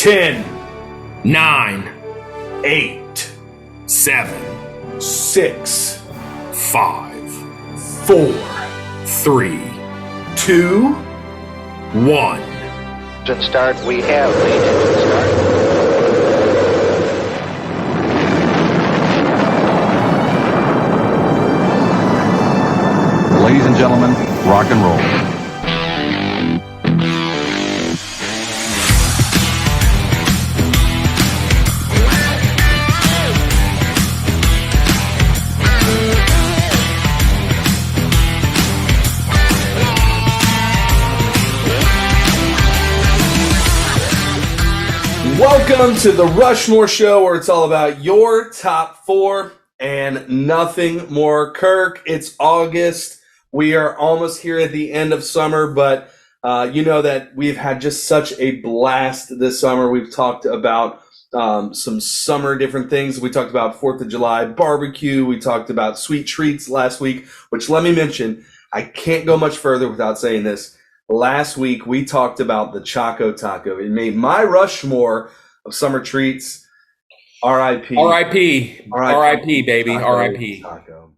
10, 9, 8, 7, 6, 5, 4, 3, 2, 1. Engine start. We have lead engine start. Ladies and gentlemen, rock and roll. Welcome to the Rushmore Show, where it's all about your top four and nothing more. Kirk, it's August. We are almost here at the end of summer, but you know that we've had just such a blast this summer. We've talked about some summer different things. We talked about 4th of July barbecue. We talked about sweet treats last week, which let me mention, I can't go much further without saying this. Last week, we talked about the Choco Taco. It made my Rushmore of summer treats. R.I.P. R.I.P. R.I.P. baby. R.I.P. Taco.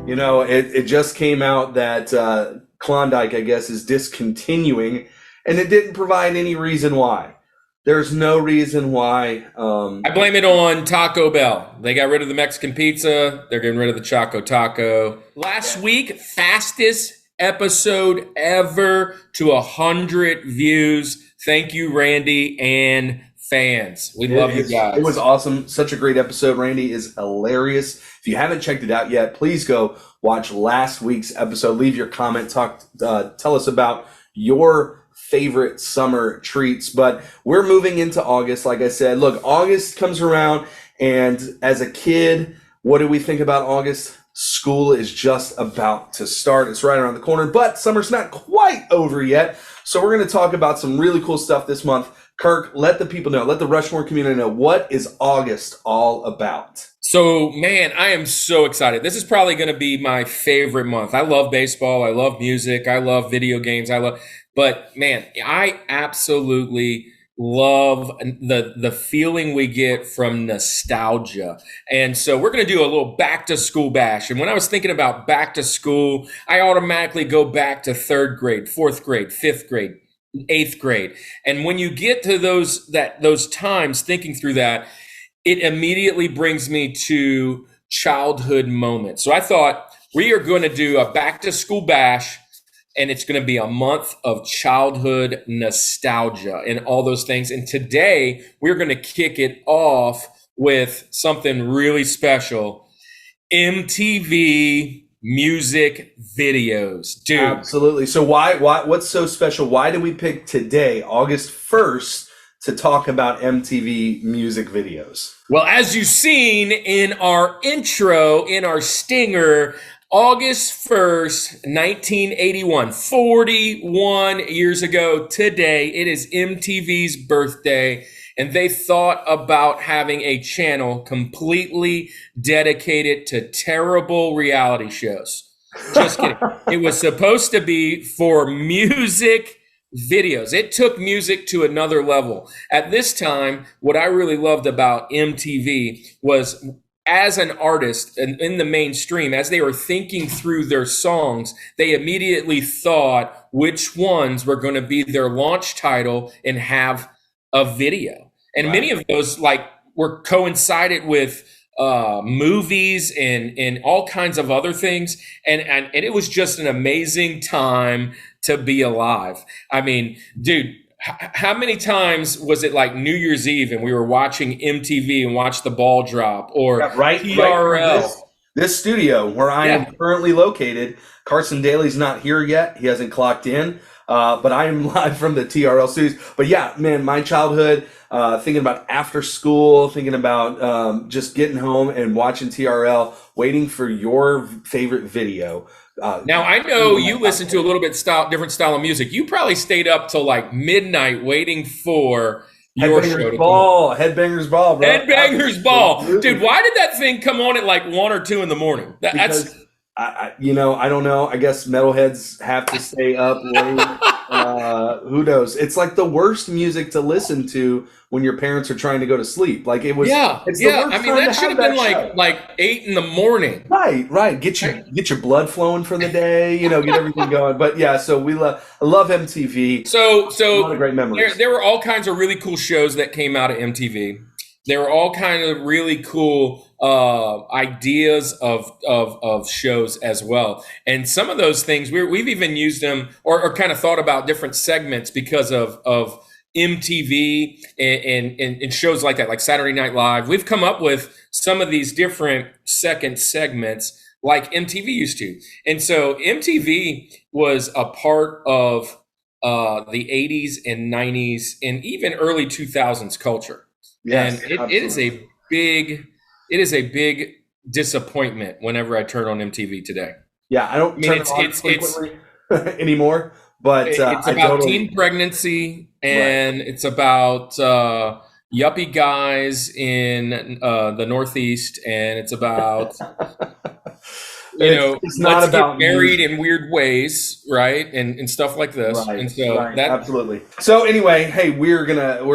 You know, it just came out that Klondike, I guess, is discontinuing, and it didn't provide any reason why. There's no reason why. I blame it on Taco Bell. They got rid of the Mexican pizza. They're getting rid of the Choco Taco. Last week, fastest episode ever to 100 views. Thank you, Randy and fans. We love you guys. It was awesome. Such a great episode. Randy is hilarious. If you haven't checked it out yet, please go watch last week's episode. Leave your comment. Tell us about your favorite summer treats. But we're moving into August. Like I said, look, August comes around, and as a kid, what do we think about August? School is just about to start. It's right around the corner, but summer's not quite over yet. So we're going to talk about some really cool stuff this month. Kirk, let the people know, let the Rushmore community know, what is August all about? So, man, I am so excited. This is probably going to be my favorite month. I love baseball. I love music. I love video games. But man, I absolutely love the feeling we get from nostalgia. And so we're going to do a little back to school bash. And when I was thinking about back to school, I automatically go back to 3rd grade, 4th grade, 5th grade, 8th grade. And when you get to those times thinking through that, it immediately brings me to childhood moments. So I thought we are going to do a back to school bash, and it's going to be a month of childhood nostalgia and all those things. And today we're going to kick it off with something really special. MTV music videos, dude. Absolutely. So what's so special? Why did we pick today, August 1st, to talk about MTV music videos? Well, as you've seen in our intro, in our stinger, August 1st, 1981, 41 years ago today, it is MTV's birthday, and they thought about having a channel completely dedicated to terrible reality shows. Just kidding. It was supposed to be for music videos. It took music to another level. At this time, what I really loved about MTV was, as an artist and in the mainstream, as they were thinking through their songs, they immediately thought which ones were going to be their launch title and have a video. And many of those were coincided with movies and all kinds of other things. And it was just an amazing time to be alive. I mean, dude, how many times was it like New Year's Eve and we were watching MTV and watched the ball drop, or TRL? This studio where I am currently located, Carson Daly's not here yet. He hasn't clocked in, but I am live from the TRL studios. But yeah, man, my childhood, thinking about after school, thinking about just getting home and watching TRL, waiting for your favorite video. Now, I know you listen to a little bit different style of music. You probably stayed up till like midnight waiting for your show to Ball. Headbangers Ball, bro. Headbangers Ball. Dude, why did that thing come on at like 1 or 2 in the morning? I don't know. I guess metalheads have to stay up late. Who knows? It's like the worst music to listen to when your parents are trying to go to sleep. Like it was. Yeah, It's the yeah. worst I mean, time that to should have have been that show. like 8 in the morning. Right. Get your blood flowing for the day. Get everything going. But yeah, so I love MTV. So A lot of great memories. there were all kinds of really cool shows that came out of MTV. There were all kind of really cool ideas of shows as well. And some of those things we've even used them or kind of thought about different segments because of MTV and shows like that, like Saturday Night Live. We've come up with some of these different second segments like MTV used to. And so MTV was a part of the 80s and 90s and even early 2000s culture. Yes, And it is a big disappointment whenever I turn on MTV today. Yeah, I don't I mean, turn it on it's frequently anymore. But it's I about totally teen pregnancy, and it's about yuppie guys in the Northeast, and it's about it's not let's about get married music. in weird ways, right? And stuff like this. And so Absolutely. So anyway, hey, we're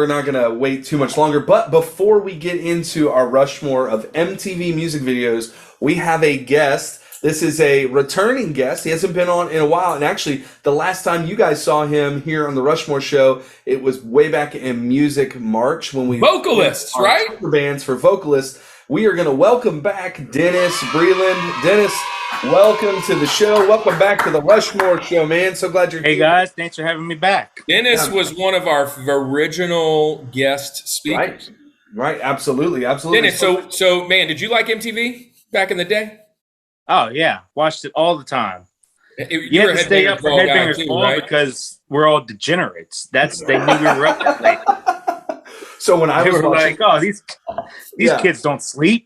not gonna wait too much longer. But before we get into our Rushmore of MTV music videos, we have a guest. This is a returning guest. He hasn't been on in a while. And actually, the last time you guys saw him here on the Rushmore Show, it was way back in Music March when we vocalists, our right? super bands for vocalists. We are going to welcome back Dennis Breland. Dennis, welcome to the show. Welcome back to the Rushmore Show, man. So glad you're here. Hey guys, thanks for having me back. Dennis was one of our original guest speakers. Right. Absolutely. Dennis, so man, did you like MTV back in the day? Oh yeah, watched it all the time. You were had a to stay up for Headbangers Headbangers too, Ball right? because we're all degenerates. They knew we were up that late. So when I They was were watching, like, "Oh, these kids don't sleep."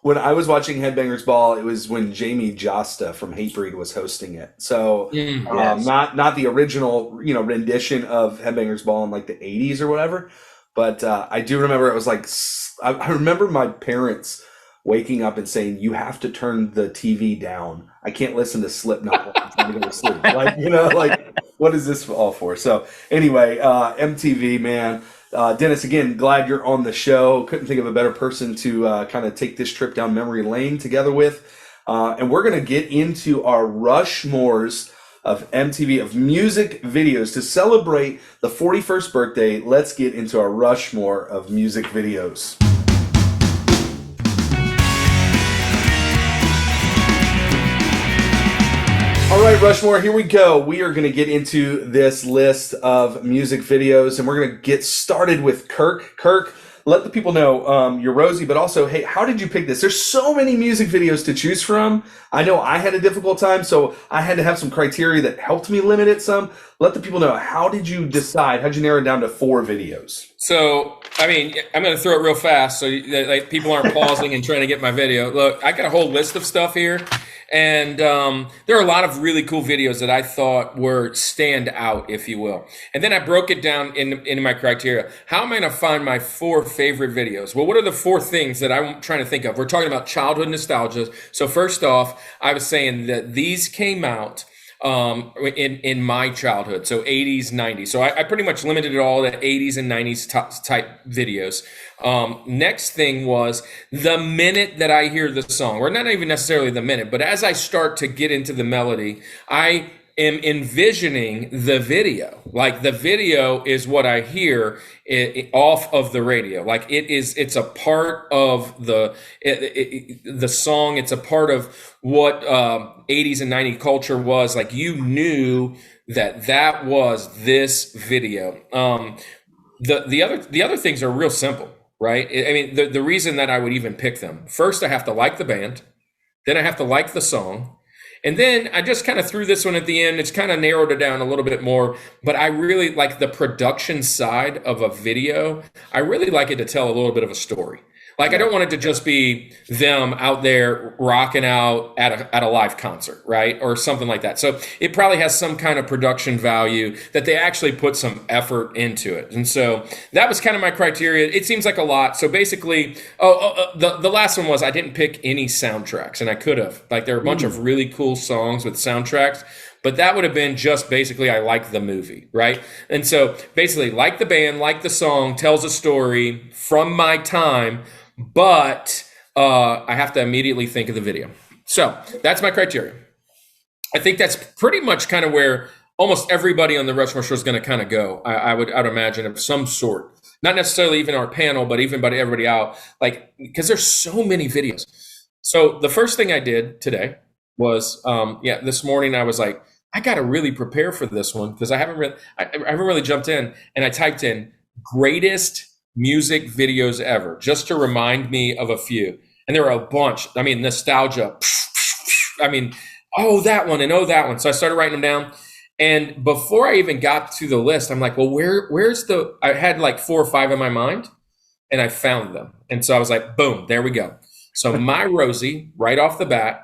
when I was watching Headbangers Ball, it was when Jamie Josta from Hatebreed was hosting it. So Yes. not the original, rendition of Headbangers Ball in like the 80s or whatever. But I do remember it was like I remember my parents waking up and saying, "You have to turn the TV down. I can't listen to Slipknot while I'm trying to go to sleep." Like what is this all for? So anyway, MTV, man. Dennis, again, glad you're on the show. Couldn't think of a better person to kind of take this trip down memory lane together with. And we're going to get into our Rushmores of MTV, of music videos. To celebrate the 41st birthday, let's get into our Rushmore of music videos. All right, Rushmore, here we go. We are going to get into this list of music videos, and we're going to get started with Kirk. Kirk, let the people know you're Rosie, but also, hey, how did you pick this? There's so many music videos to choose from. I know I had a difficult time, so I had to have some criteria that helped me limit it some. Let the people know, how did you decide? How'd you narrow it down to 4 videos? So, I mean, I'm going to throw it real fast so like people aren't pausing and trying to get my video. Look, I got a whole list of stuff here. And there are a lot of really cool videos that I thought were stand out, if you will. And then I broke it down into my criteria. How am I going to find my 4 favorite videos? Well, what are the 4 things that I'm trying to think of? We're talking about childhood nostalgia. So first off, I was saying that these came out in my childhood, so 80s, 90s. So I pretty much limited it all to 80s and 90s type videos. Next thing was the minute that I hear the song, or not even necessarily the minute, but as I start to get into the melody, I am envisioning the video. Like the video is what I hear off of the radio. Like it's a part of the song. It's a part of what 80s and 90s culture was. Like you knew that was this video. The other things are real simple, right? I mean, the reason that I would even pick them, first I have to like the band, then I have to like the song. And then I just kind of threw this one at the end. It's kind of narrowed it down a little bit more, but I really like the production side of a video. I really like it to tell a little bit of a story. Like, I don't want it to just be them out there rocking out at a live concert, right? Or something like that. So it probably has some kind of production value that they actually put some effort into it. And so that was kind of my criteria. It seems like a lot. So basically, the last one was I didn't pick any soundtracks, and I could have. Like, there are a bunch of really cool songs with soundtracks, but that would have been just basically I like the movie, right? And so basically, like the band, like the song, tells a story from my time, but I have to immediately think of the video. So that's my criteria. I think that's pretty much kind of where almost everybody on the Rushmore Show is going to kind of go. I'd imagine of some sort. Not necessarily even our panel, but even by everybody out. Like, because there's so many videos. So the first thing I did today was, this morning I was like, I got to really prepare for this one because I haven't really jumped in, and I typed in greatest music videos ever just to remind me of a few. And there were a bunch. I mean, nostalgia. I mean, that one and that one. So I started writing them down. And before I even got to the list, I'm like, well, where's I had like 4 or 5 in my mind, and I found them. And so I was like, boom, there we go. So my Rosie, right off the bat,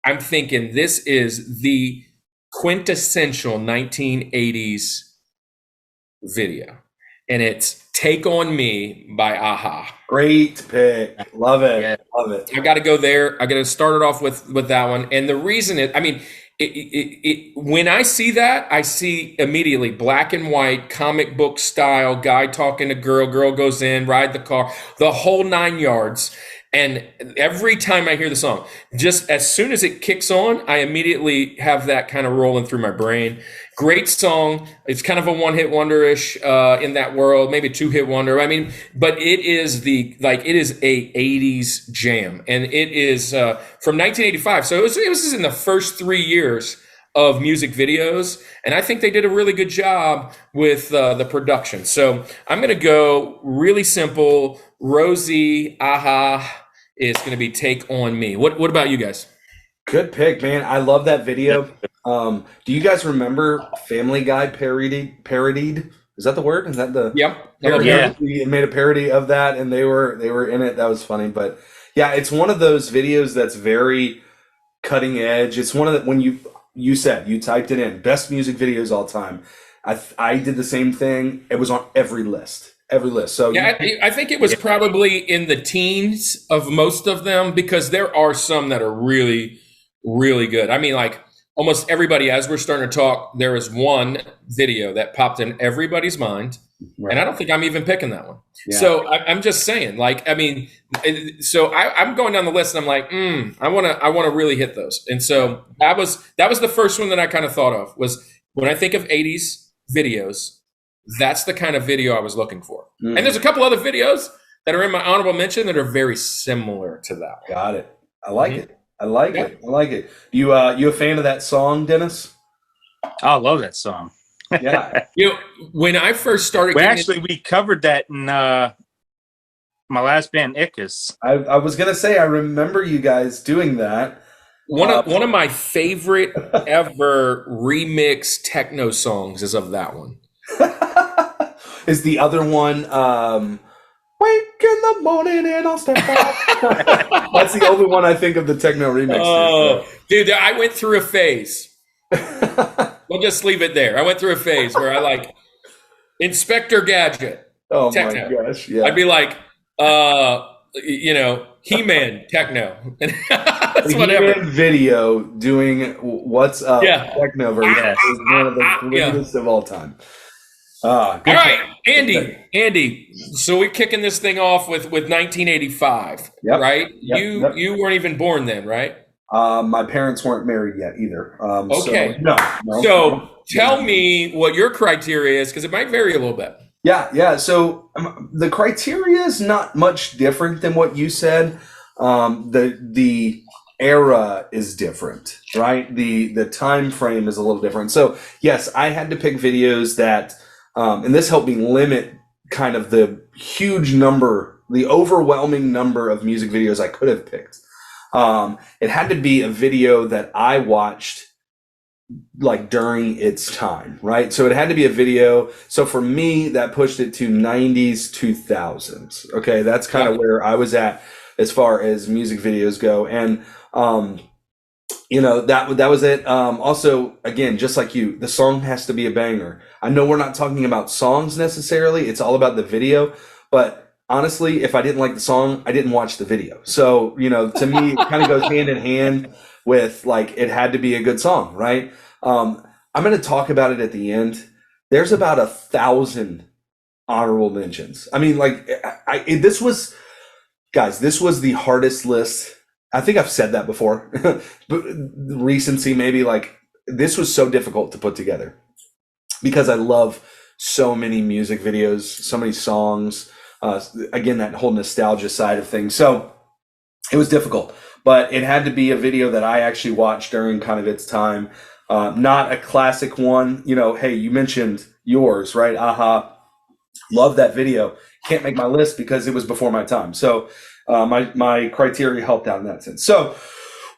I'm thinking this is the quintessential 1980s video. And it's Take On Me by Aha. Great pick. Love it. Yeah. Love it. I got to go there. I got to start it off with that one. And the reason is, I mean, when I see that, I see immediately black and white, comic book style, guy talking to girl goes in, ride the car, the whole 9 yards. And every time I hear the song, just as soon as it kicks on, I immediately have that kind of rolling through my brain. Great song. It's kind of a one-hit wonder-ish in that world, maybe a 2-hit wonder. I mean, but it is it is a 80s jam, and it is from 1985. So it was in the first 3 years of music videos, and I think they did a really good job with the production. So I'm going to go really simple. Rosie, Aha is going to be Take On Me. What about you guys? Good pick, man. I love that video. Do you guys remember Family Guy parodied? Is that the word? Is that the Yep. Yeah. We made a parody of that, and they were in it. That was funny. But yeah, it's one of those videos that's very cutting edge. It's one of the, when you said you typed it in best music videos all time. I did the same thing. It was on every list. So yeah, I think it was probably in the teens of most of them, because there are some that are really, really good. I mean, like almost everybody, as we're starting to talk, there is one video that popped in everybody's mind. Right. And I don't think I'm even picking that one. Yeah. So I'm just saying, like, I mean, so I'm going down the list and I'm like, I want to really hit those. And so that was the first one that I kind of thought of, was when I think of 80s videos, that's the kind of video I was looking for. And there's a couple other videos that are in my honorable mention that are very similar to that. Got it. I like it. I like it. You a fan of that song, Dennis? I love that song. Yeah. When I first started, we covered that in my last band, Ickes. I was gonna say, I remember you guys doing that. One of my favorite ever remix techno songs is of that one. Is the other one Wake in the morning and I'll step out? That's the only one I think of the techno remix. Oh, dude, I went through a phase. We'll just leave it there. I went through a phase where I like Inspector Gadget. Oh techno. My gosh, yeah. I'd be like, He-Man techno. That's whatever. He-Man video doing what's up techno version is one of the greatest of all time. All right, Andy. So we're kicking this thing off with 1985, right? Yep. You weren't even born then, right? My parents weren't married yet either. Okay. So, no. So tell me what your criteria is, because it might vary a little bit. Yeah. So the criteria is not much different than what you said. The era is different, right? The time frame is a little different. So yes, I had to pick videos that, and this helped me limit kind of the overwhelming number of music videos I could have picked. It had to be a video that I watched like during its time, right? So it had to be a video. So for me, that pushed it to 90s, 2000s. Okay, that's kind of where I was at as far as music videos go. And that was it. Also, again, just like you, the song has to be a banger. I know we're not talking about songs necessarily. It's all about the video. But honestly, if I didn't like the song, I didn't watch the video. So, to me, it kind of goes hand in hand with like, it had to be a good song, right? I'm going to talk about it at the end. There's about 1,000 honorable mentions. I mean, like, this was the hardest list. I think I've said that before, but recency, maybe, like, this was so difficult to put together because I love so many music videos, so many songs, again, that whole nostalgia side of things. So it was difficult, but it had to be a video that I actually watched during kind of its time. Not a classic one. Hey, you mentioned yours, right? Aha. Love that video. Can't make my list because it was before my time. So my criteria helped out in that sense. So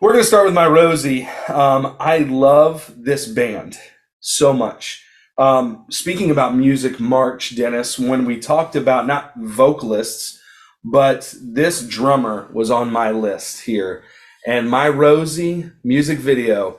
we're going to start with my Rosie. I love this band so much. Speaking about Music March, Dennis, when we talked about not vocalists, but this drummer was on my list here. And my Rosie music video,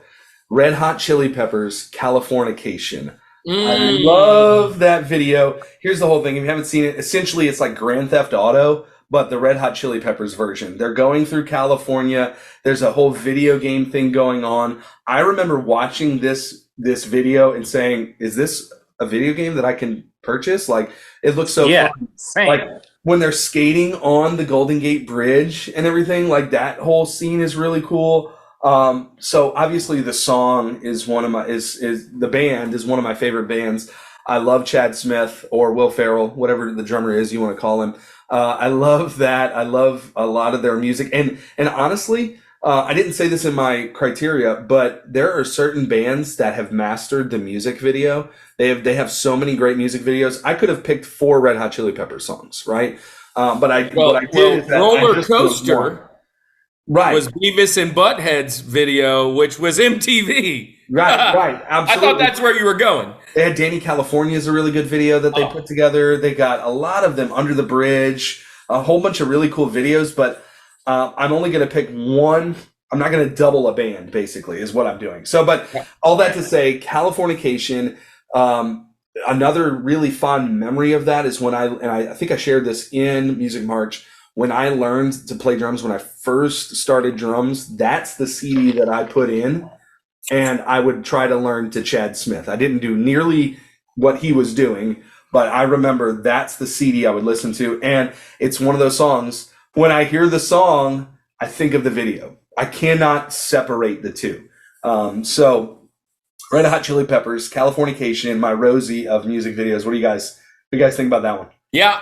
Red Hot Chili Peppers, Californication. I love that video. Here's the whole thing. If you haven't seen it, essentially it's like Grand Theft Auto, but the Red Hot Chili Peppers version. They're going through California. There's a whole video game thing going on. I remember watching this video and saying, is this a video game that I can purchase? Like, it looks so fun. Same. Like when they're skating on the Golden Gate Bridge and everything, like that whole scene is really cool. So obviously the song is the band is one of my favorite bands. I love Chad Smith or Will Ferrell, whatever the drummer is you want to call him. I love that. I love a lot of their music. And honestly, I didn't say this in my criteria, but there are certain bands that have mastered the music video. They have so many great music videos. I could have picked 4 Red Hot Chili Peppers songs, right? What I did is that Roller Coaster. Right. Was Beavis and Butthead's video, which was MTV. Right, absolutely. I thought that's where you were going. They had Danny California's a really good video that they put together. They got a lot of them, Under the Bridge, a whole bunch of really cool videos, but I'm only going to pick one. I'm not going to double a band, basically, is what I'm doing. So, but all that to say, Californication, another really fond memory of that is when I think I shared this in Music March, when I learned to play drums, when I first started drums, that's the CD that I put in, and I would try to learn to Chad Smith. I didn't do nearly what he was doing, but I remember that's the CD I would listen to, and it's one of those songs, when I hear the song, I think of the video. I cannot separate the two. So Red Hot Chili Peppers, Californication, my Rosie of music videos. What do you guys think about that one? Yeah,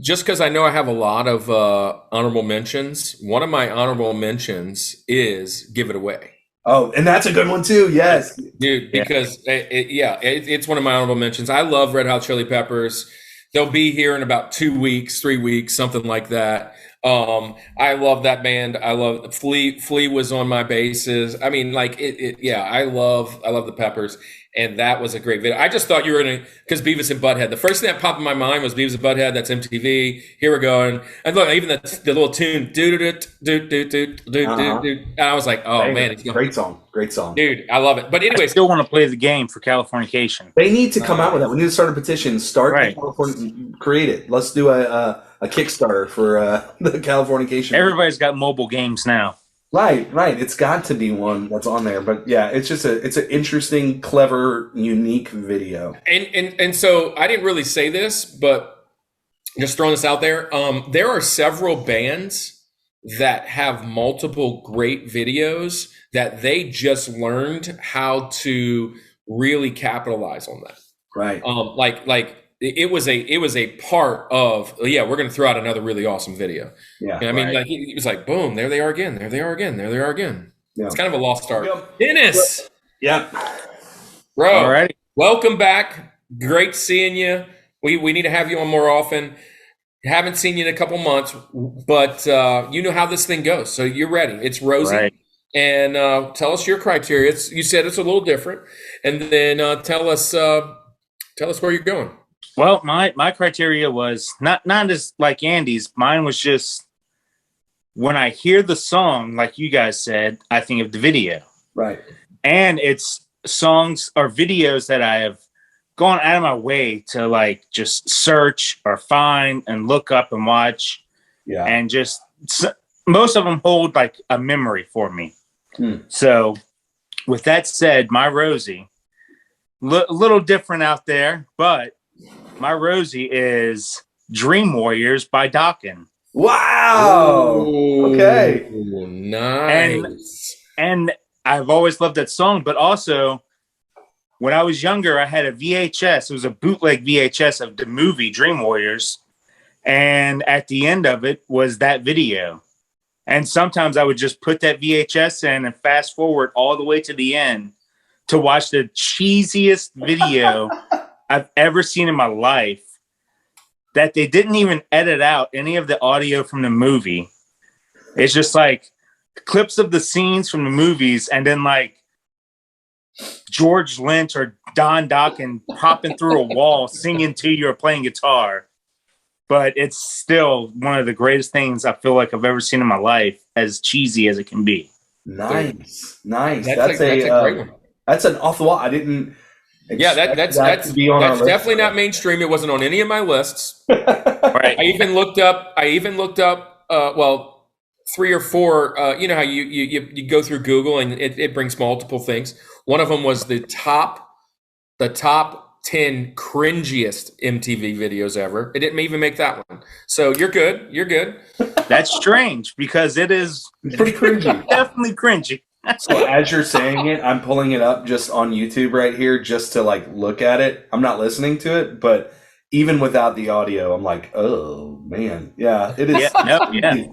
just because I know I have a lot of honorable mentions, one of my honorable mentions is Give It Away. Oh, and that's a good one too. Yes, dude, because it's one of my honorable mentions. I love Red Hot Chili Peppers. They'll be here in about 2 weeks, 3 weeks, something like that. I love that band. I love Flea. Flea was on my bases. I mean, like I love the Peppers. And that was a great video. I just thought you were going to, because Beavis and Butthead. The first thing that popped in my mind was Beavis and Butthead. That's MTV. Here we're going. And look, even the little tune, and I was like, oh man, it's great song, dude. I love it. But anyway, I still want to play the game for Californication. They need to come out with that. We need to start a petition. Create it. Let's do a Kickstarter for the Californication. Everybody's got mobile games now. Right. It's got to be one that's on there, but yeah, it's just it's an interesting, clever, unique video. And so I didn't really say this, but just throwing this out there, there are several bands that have multiple great videos that they just learned how to really capitalize on that. Right. Like it was a part of, we're going to throw out another really awesome video. Yeah. I mean, like he was like, boom, there they are again. There they are again. There they are again. Yeah. It's kind of a lost art. Yep. Dennis. Yep. Bro. All right. Welcome back. Great seeing you. We need to have you on more often. Haven't seen you in a couple months, but you know how this thing goes. So you're ready. It's Rosie. Right. and tell us your criteria. You said it's a little different, and then tell us where you're going. Well, my criteria was not as like Andy's. Mine was just when I hear the song, like you guys said, I think of the video. Right. And it's songs or videos that I have gone out of my way to like just search or find and look up and watch. Yeah. And just most of them hold like a memory for me. So with that said, my Rosie, a little different out there, but my Rosie is Dream Warriors by Dokken. Wow. Ooh, Okay. Nice. And I've always loved that song, but also when I was younger, I had a VHS. It was a bootleg VHS of the movie Dream Warriors. And at the end of it was that video. And sometimes I would just put that VHS in and fast forward all the way to the end to watch the cheesiest video I've ever seen in my life, that they didn't even edit out any of the audio from the movie. It's just like clips of the scenes from the movies and then like George Lynch or Don Dokken popping through a wall singing to you or playing guitar. But it's still one of the greatest things I feel like I've ever seen in my life, as cheesy as it can be. Nice. That's a great one. That's an off the wall. I didn't. Yeah, that's definitely not mainstream. It wasn't on any of my lists. Right. I even looked up. Well, 3 or 4. You know how you go through Google and it brings multiple things. One of them was the top 10 cringiest MTV videos ever. It didn't even make that one. So you're good. You're good. That's strange because it's pretty cringy. Definitely cringy. So as you're saying it, I'm pulling it up just on YouTube right here just to like look at it. I'm not listening to it, but even without the audio, I'm like, oh man, yeah, it is. Yeah.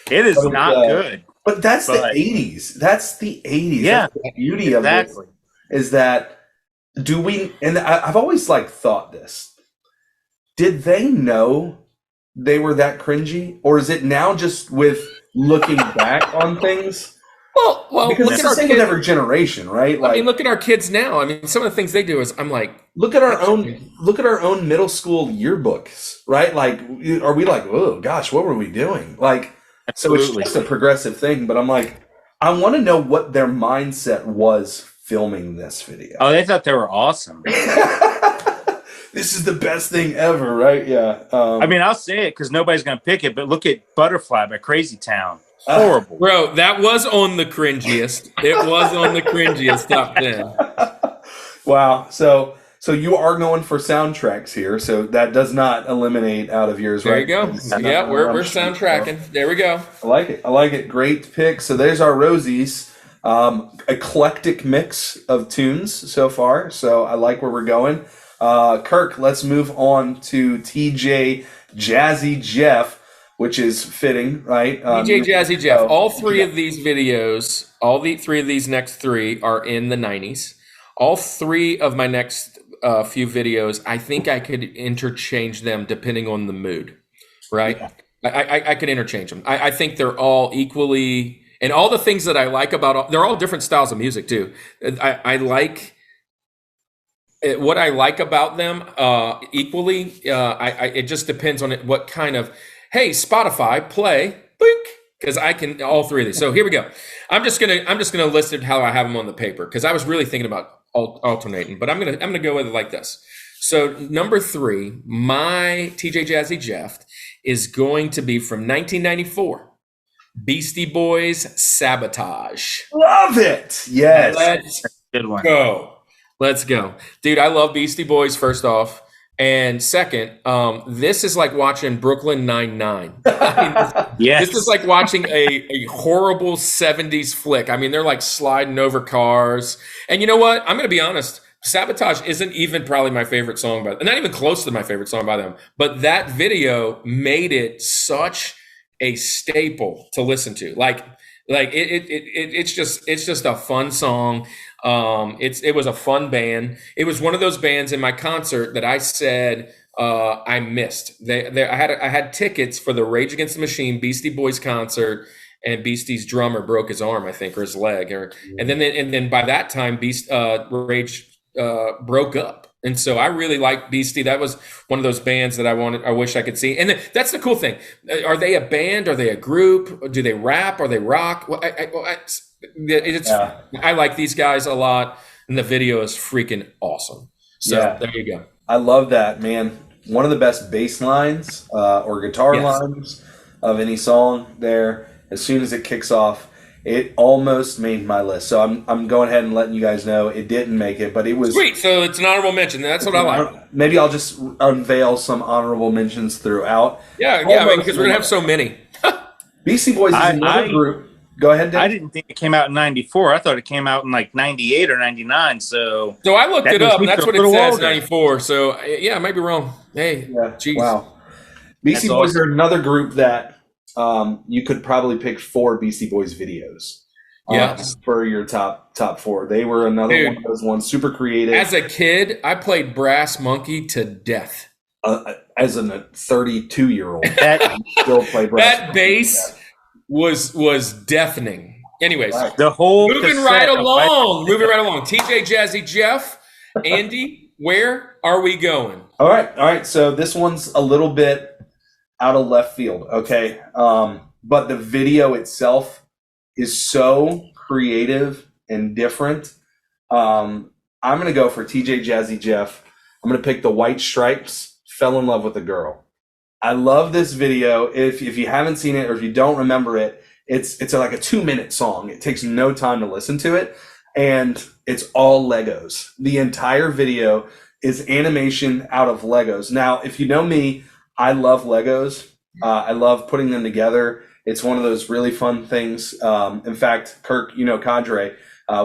It is not good. But that's the 80s. That's the 80s. Yeah, that's the beauty of it is that I've always like thought this. Did they know they were that cringy, or is it now just with looking back on things? Well, because it's the same with every generation, right? Like, I mean, look at our kids now. I mean, some of the things they do is I'm like, look at our own middle school yearbooks, right? Like, are we like, oh gosh, what were we doing? Like, absolutely. So it's just a progressive thing. But I'm like, I want to know what their mindset was filming this video. Oh, they thought they were awesome. This is the best thing ever, right? Yeah. I mean, I'll say it because nobody's gonna pick it, but look at Butterfly by Crazy Town. Horrible. Bro, that was on the cringiest. It was on the cringiest top 10. Wow. So you are going for soundtracks here. So that does not eliminate out of yours, right? There you go. Yeah, we're soundtracking. There we go. I like it. Great pick. So there's our Rosies. Eclectic mix of tunes so far. So I like where we're going. Kirk, let's move on to TJ Jazzy Jeff, which is fitting, right? TJ Jazzy Jeff. All three of these videos, all the 3 of these next 3 are in the 90s. All 3 of my next few videos, I think I could interchange them depending on the mood, right? Yeah. I could interchange them. I think they're all equally, and all the things that I like about, they're all different styles of music too. I like what I like about them equally. It just depends on what kind of. Hey, Spotify, play, because I can all 3 of these. So here we go. I'm just gonna list it how I have them on the paper because I was really thinking about alternating, but I'm gonna go with it like this. So number 3, my TJ Jazzy Jeff is going to be from 1994, Beastie Boys, Sabotage. Love it. Yes. Let's go, dude. I love Beastie Boys. First off. And second, this is like watching Brooklyn Nine-Nine. This is like watching a horrible 70s flick. I mean, they're like sliding over cars. And you know what? I'm going to be honest. Sabotage isn't even probably my favorite song by them. Not even close to my favorite song by them. But that video made it such a staple to listen to. It's just a fun song. It was a fun band. It was one of those bands in my concert that I said I missed. I had tickets for the Rage Against the Machine Beastie Boys concert and Beastie's drummer broke his arm, I think, or his leg, and then by that time, Rage broke up. And so I really like Beastie. That was one of those bands that I wish I could see. And that's the cool thing. Are they a band? Are they a group? Do they rap? Are they rock? Well, I like these guys a lot, and the video is freaking awesome. So there you go. I love that, man. One of the best bass lines or guitar lines of any song there. As soon as it kicks off, it almost made my list. So I'm going ahead and letting you guys know it didn't make it, but it was sweet. So it's an honorable mention. That's what I like. Maybe I'll just unveil some honorable mentions throughout. Yeah, because we're gonna have so many. Beastie Boys is another group. Go ahead, Dave. I didn't think it came out in 94. I thought it came out in like 98 or 99. So I looked it up, and that's what it says, older. 94. So, I might be wrong. Hey, geez. Wow. Beastie Boys are another group that you could probably pick 4 Beastie Boys videos for your top 4. They were another one of those ones, super creative. As a kid, I played Brass Monkey to death. As a 32-year-old, still play Brass That Monkey bass was deafening. Anyways, the whole moving right along. TJ, Jazzy, Jeff, Andy, where are we going? All right. So this one's a little bit out of left field, okay? But the video itself is so creative and different. I'm going to go for TJ, Jazzy, Jeff. I'm going to pick the White Stripes, Fell in Love with a Girl. I love this video. If you haven't seen it or if you don't remember it, it's like a 2-minute song. It takes no time to listen to it, and it's all Legos. The entire video is animation out of Legos. Now, if you know me, I love Legos. I love putting them together. It's one of those really fun things. In fact, Kirk, Cadre,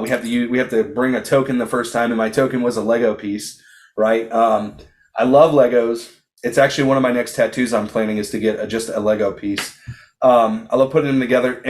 we have to bring a token the first time, and my token was a Lego piece, right? I love Legos. It's actually one of my next tattoos I'm planning is to get just a Lego piece. I love putting them together.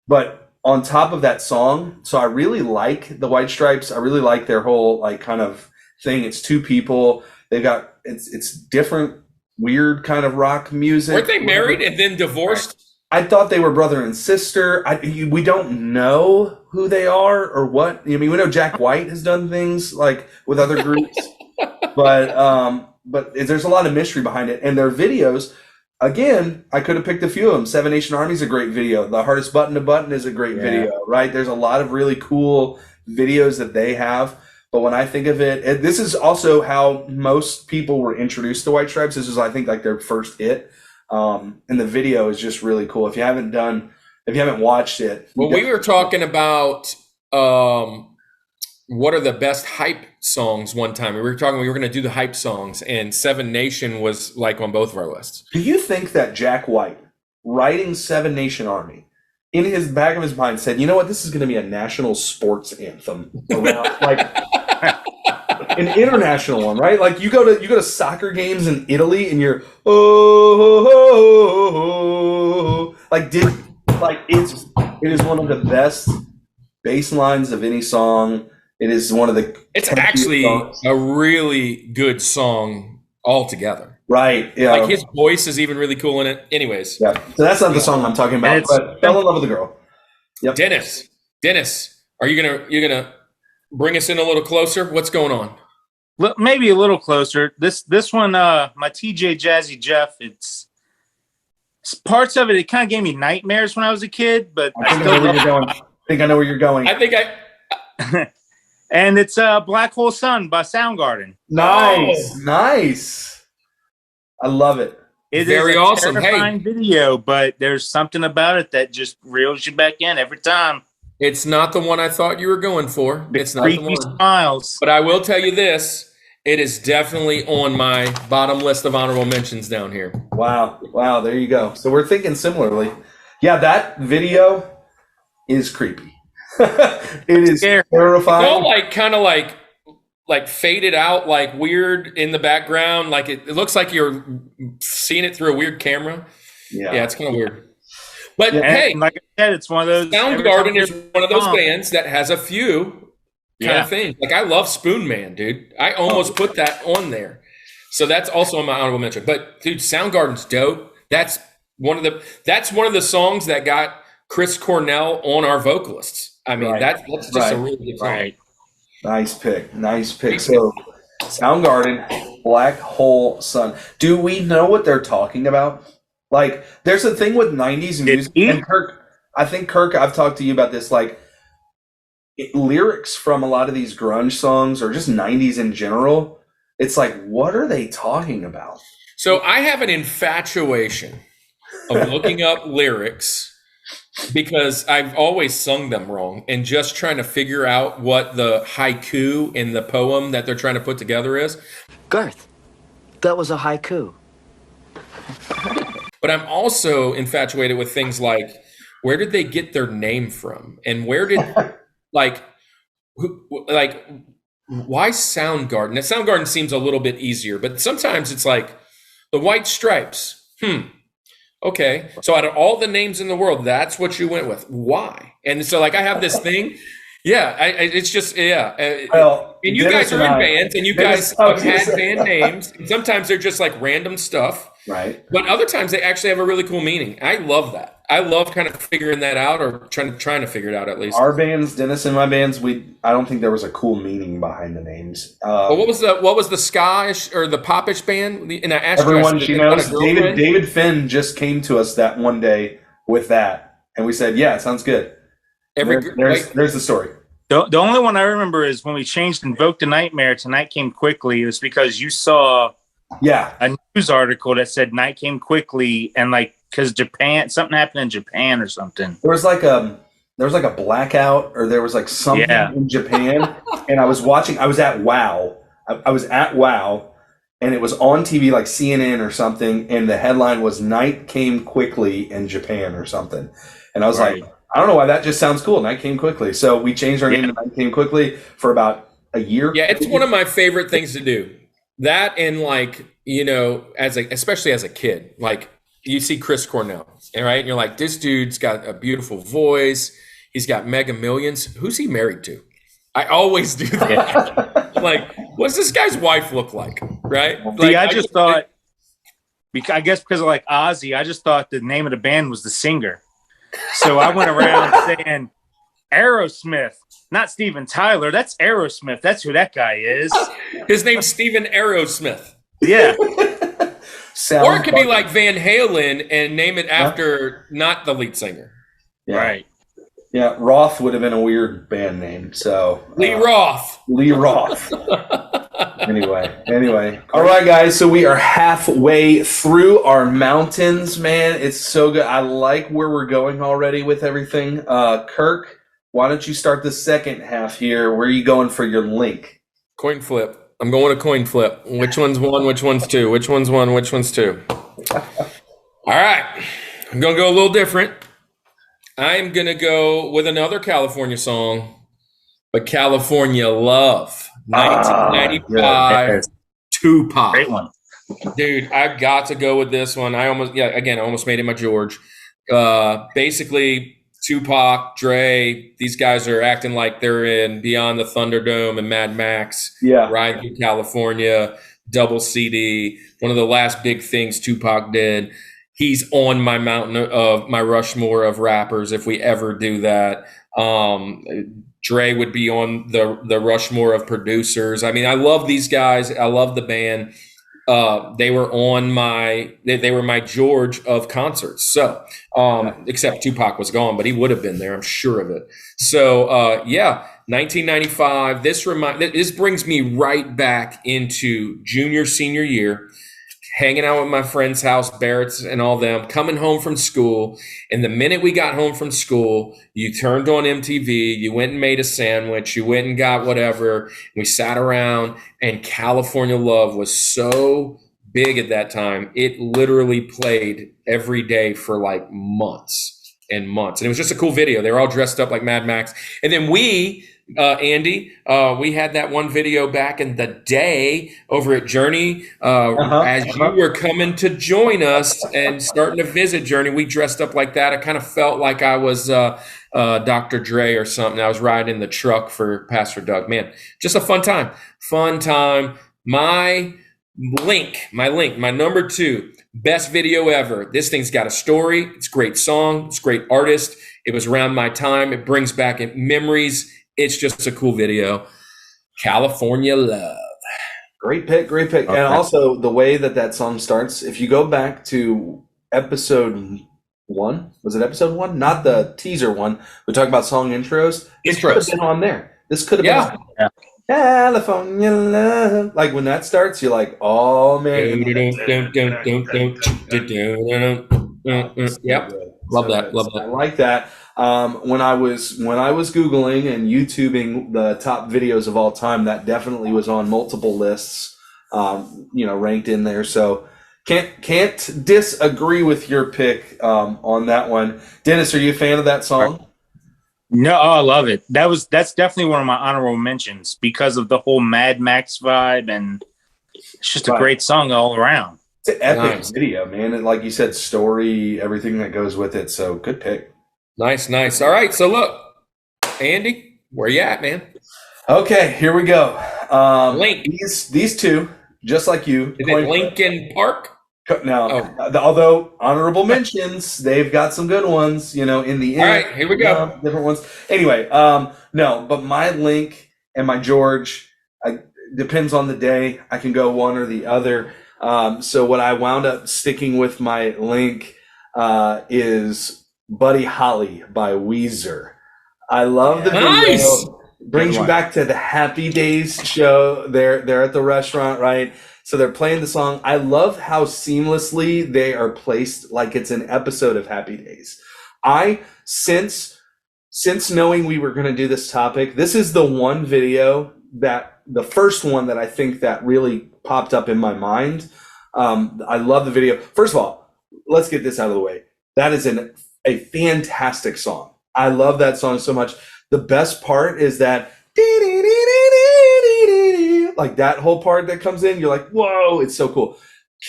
But on top of that song, so I really like the White Stripes. I really like their whole kind of thing. It's 2 people. They've got it's different, weird kind of rock music. Weren't they married and then divorced? I thought they were brother and sister. We don't know who they are or what. I mean, we know Jack White has done things like with other groups, but there's a lot of mystery behind it. And their videos, again, I could have picked a few of them. Seven Nation Army is a great video. The Hardest Button to Button is a great video, right? There's a lot of really cool videos that they have. But when I think of it, this is also how most people were introduced to White Stripes. This is, I think, like their first hit. And the video is just really cool. If you haven't watched it. Well, we were talking about what are the best hype songs one time. We were going to do the hype songs, and Seven Nation was like on both of our lists. Do you think that Jack White, writing Seven Nation Army, in his back of his mind said, you know what, this is going to be a national sports anthem around, like an international one, right? Like you go to soccer games in Italy and you're it is one of the best bass lines of any song. It is one of the It's actually songs. A really good song altogether. Right. Yeah. Like his voice is even really cool in it. Anyways. Yeah. So that's not the song I'm talking about, but Fell in Love with a Girl. Yep. Dennis, are you gonna bring us in a little closer? What's going on? Maybe a little closer. This one, my TJ Jazzy Jeff, it's parts of it. It kind of gave me nightmares when I was a kid, but I think I know where you're going. And it's Black Hole Sun by Soundgarden. Nice. I love it. It Very is a awesome. terrifying video, but there's something about it that just reels you back in every time. It's not the one I thought you were going for. It's not the one. Smiles. But I will tell you this. It is definitely on my bottom list of honorable mentions down here. Wow. There you go. So we're thinking similarly. Yeah, that video is creepy. It is terrifying. It's all like kind of like faded out, like weird in the background. Like it looks like you're seeing it through a weird camera. Yeah, it's kind of weird. But hey, like I said, it's one of those. Soundgarden is one of those bands that has a few kind of things. Like I love Spoon Man, dude. I almost put that on there. So that's also on my honorable mention. But dude, Soundgarden's dope. That's one of the songs that got Chris Cornell on our vocalists. I mean, Right. that's just a really good song. Right. Nice pick. So, Soundgarden, Black Hole Sun. Do we know what they're talking about? Like, there's a thing with 90s music. And Kirk, I've talked to you about this. Like, lyrics from a lot of these grunge songs or just 90s in general, it's like, what are they talking about? So I have an infatuation of looking up lyrics because I've always sung them wrong and just trying to figure out what the haiku in the poem that they're trying to put together is. Garth, that was a haiku. But I'm also infatuated with things like, where did they get their name from? And where did, why Soundgarden? Now, Soundgarden seems a little bit easier, but sometimes it's like the White Stripes. Okay. So out of all the names in the world, that's what you went with. Why? And so like, I have this thing. Yeah. It's just, yeah. Well, and you Dennis guys are and in I- bands and you Dennis- guys have had band names. And sometimes they're just like random stuff. Right. But other times they actually have a really cool meaning. I love that. I love kind of figuring that out or trying to figure it out at least. Our bands, Dennis and my bands, I don't think there was a cool meaning behind the names. Well, what was the ska-ish or the pop-ish band? And I asked Everyone you, she knows, David Finn just came to us that one day with that, and we said, "Yeah, it sounds good." There's the story. The only one I remember is when we changed Invoke the Nightmare to Night Came Quickly. It was because you saw a news article that said Night Came Quickly, and like because Japan, something happened in Japan or something. There was like a blackout, or there was like something in Japan, and I was at WoW. I was at WoW, and it was on TV like CNN or something, and the headline was "Night Came Quickly in Japan" or something, and I was like, I don't know why, that just sounds cool. Night Came Quickly, so we changed our name to Night Came Quickly for about a year. Yeah, it's one of my favorite things to do. That and like, you know, especially as a kid, like you see Chris Cornell, right? And you're like, this dude's got a beautiful voice. He's got mega millions. Who's he married to? I always do that. I'm like, what's this guy's wife look like? Right? See, I just thought, I guess because of like Ozzy, I just thought the name of the band was the singer. So I went around saying Aerosmith, not Steven Tyler. That's Aerosmith. That's who that guy is. His name's Steven Aerosmith. Yeah. Or it could be like Van Halen and name it after not the lead singer. Yeah. Right. Yeah, Roth would have been a weird band name. So Lee Roth. Lee Roth. Anyway. All right, guys. So we are halfway through our mountains, man. It's so good. I like where we're going already with everything. Kirk, why don't you start the second half here? Where are you going for your link? Coin flip. I'm going to coin flip. Which one's one? Which one's two? Which one's one? Which one's two? All right. I'm going to go a little different. I'm going to go with another song, but California Love. 1995, Tupac. Great one. Dude, I've got to go with this one. I almost made it my George. Basically, Tupac, Dre, these guys are acting like they're in Beyond the Thunderdome and Mad Max. Yeah. Riding through California, double CD. One of the last big things Tupac did. He's on my mountain of my Rushmore of rappers if we ever do that. Dre would be on the Rushmore of producers. I mean, I love these guys. I love the band. They were my George of concerts. So, except Tupac was gone, but he would have been there. I'm sure of it. So, 1995. This brings me right back into senior year, hanging out with my friend's house, Barrett's and all them, coming home from school. And the minute we got home from school, you turned on MTV, you went and made a sandwich, you went and got whatever. We sat around, and California Love was so big at that time. It literally played every day for like months and months. And it was just a cool video. They were all dressed up like Mad Max. And then Andy, we had that one video back in the day over at Journey. As you were coming to join us and starting to visit Journey, we dressed up like that. I kind of felt like I was Dr. Dre or something. I was riding in the truck for Pastor Doug. Man, just a fun time. My My number 2, best video ever. This thing's got a story. It's a great song. It's a great artist. It was around my time. It brings back memories. It's just a cool video. California Love. Great pick. Okay. And also the way that song starts, if you go back to episode 1, was it episode 1? Not the teaser one. We talk about song intros. This could have been on there. This could have been on there. California Love. Like when that starts, you're like, oh man. Yep. Love that. I like that. When I was Googling and YouTubing the top videos of all time, that definitely was on multiple lists, ranked in there. So can't disagree with your pick on that one. Dennis, are you a fan of that song? No, I love it. That's definitely one of my honorable mentions because of the whole Mad Max vibe, and it's just a great song all around. It's an epic video, man. And like you said, story, everything that goes with it. So good pick. Nice. All right. So look, Andy, where you at, man? Okay, here we go. Link. These two, just like you. Is it Lincoln Park? No. Although honorable mentions, they've got some good ones, in the end. All right, here we go. Different ones. Anyway, no, but my Link and my George, depends on the day. I can go one or the other. So what I wound up sticking with my Link is Buddy Holly by Weezer. I love the video. Nice. Brings you back to the Happy Days show. They're at the restaurant, right? So they're playing the song. I love how seamlessly they are placed, like it's an episode of Happy Days. Since knowing we were going to do this topic, this is the one video the first one that I think that really popped up in my mind. I love the video. First of all, let's get this out of the way. That is a fantastic song. I love that song so much. The best part is that like that whole part that comes in, you're like, whoa, it's so cool.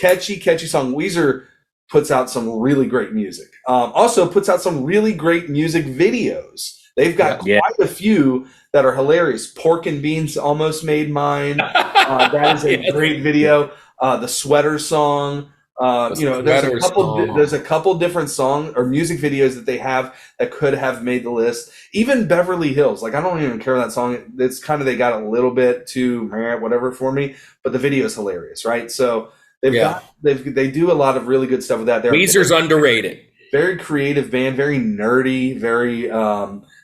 Catchy song. Weezer puts out some really great music. Also puts out some really great music videos. They've got quite a few that are hilarious. Pork and Beans almost made mine. That is a great video. The Sweater song. There's a couple different song or music videos that they have that could have made the list. Even Beverly Hills, like I don't even care that song. It's kind of, they got a little bit too whatever for me, but the video is hilarious, right? So they do a lot of really good stuff with that. Weezer's underrated. Very creative band, very nerdy, very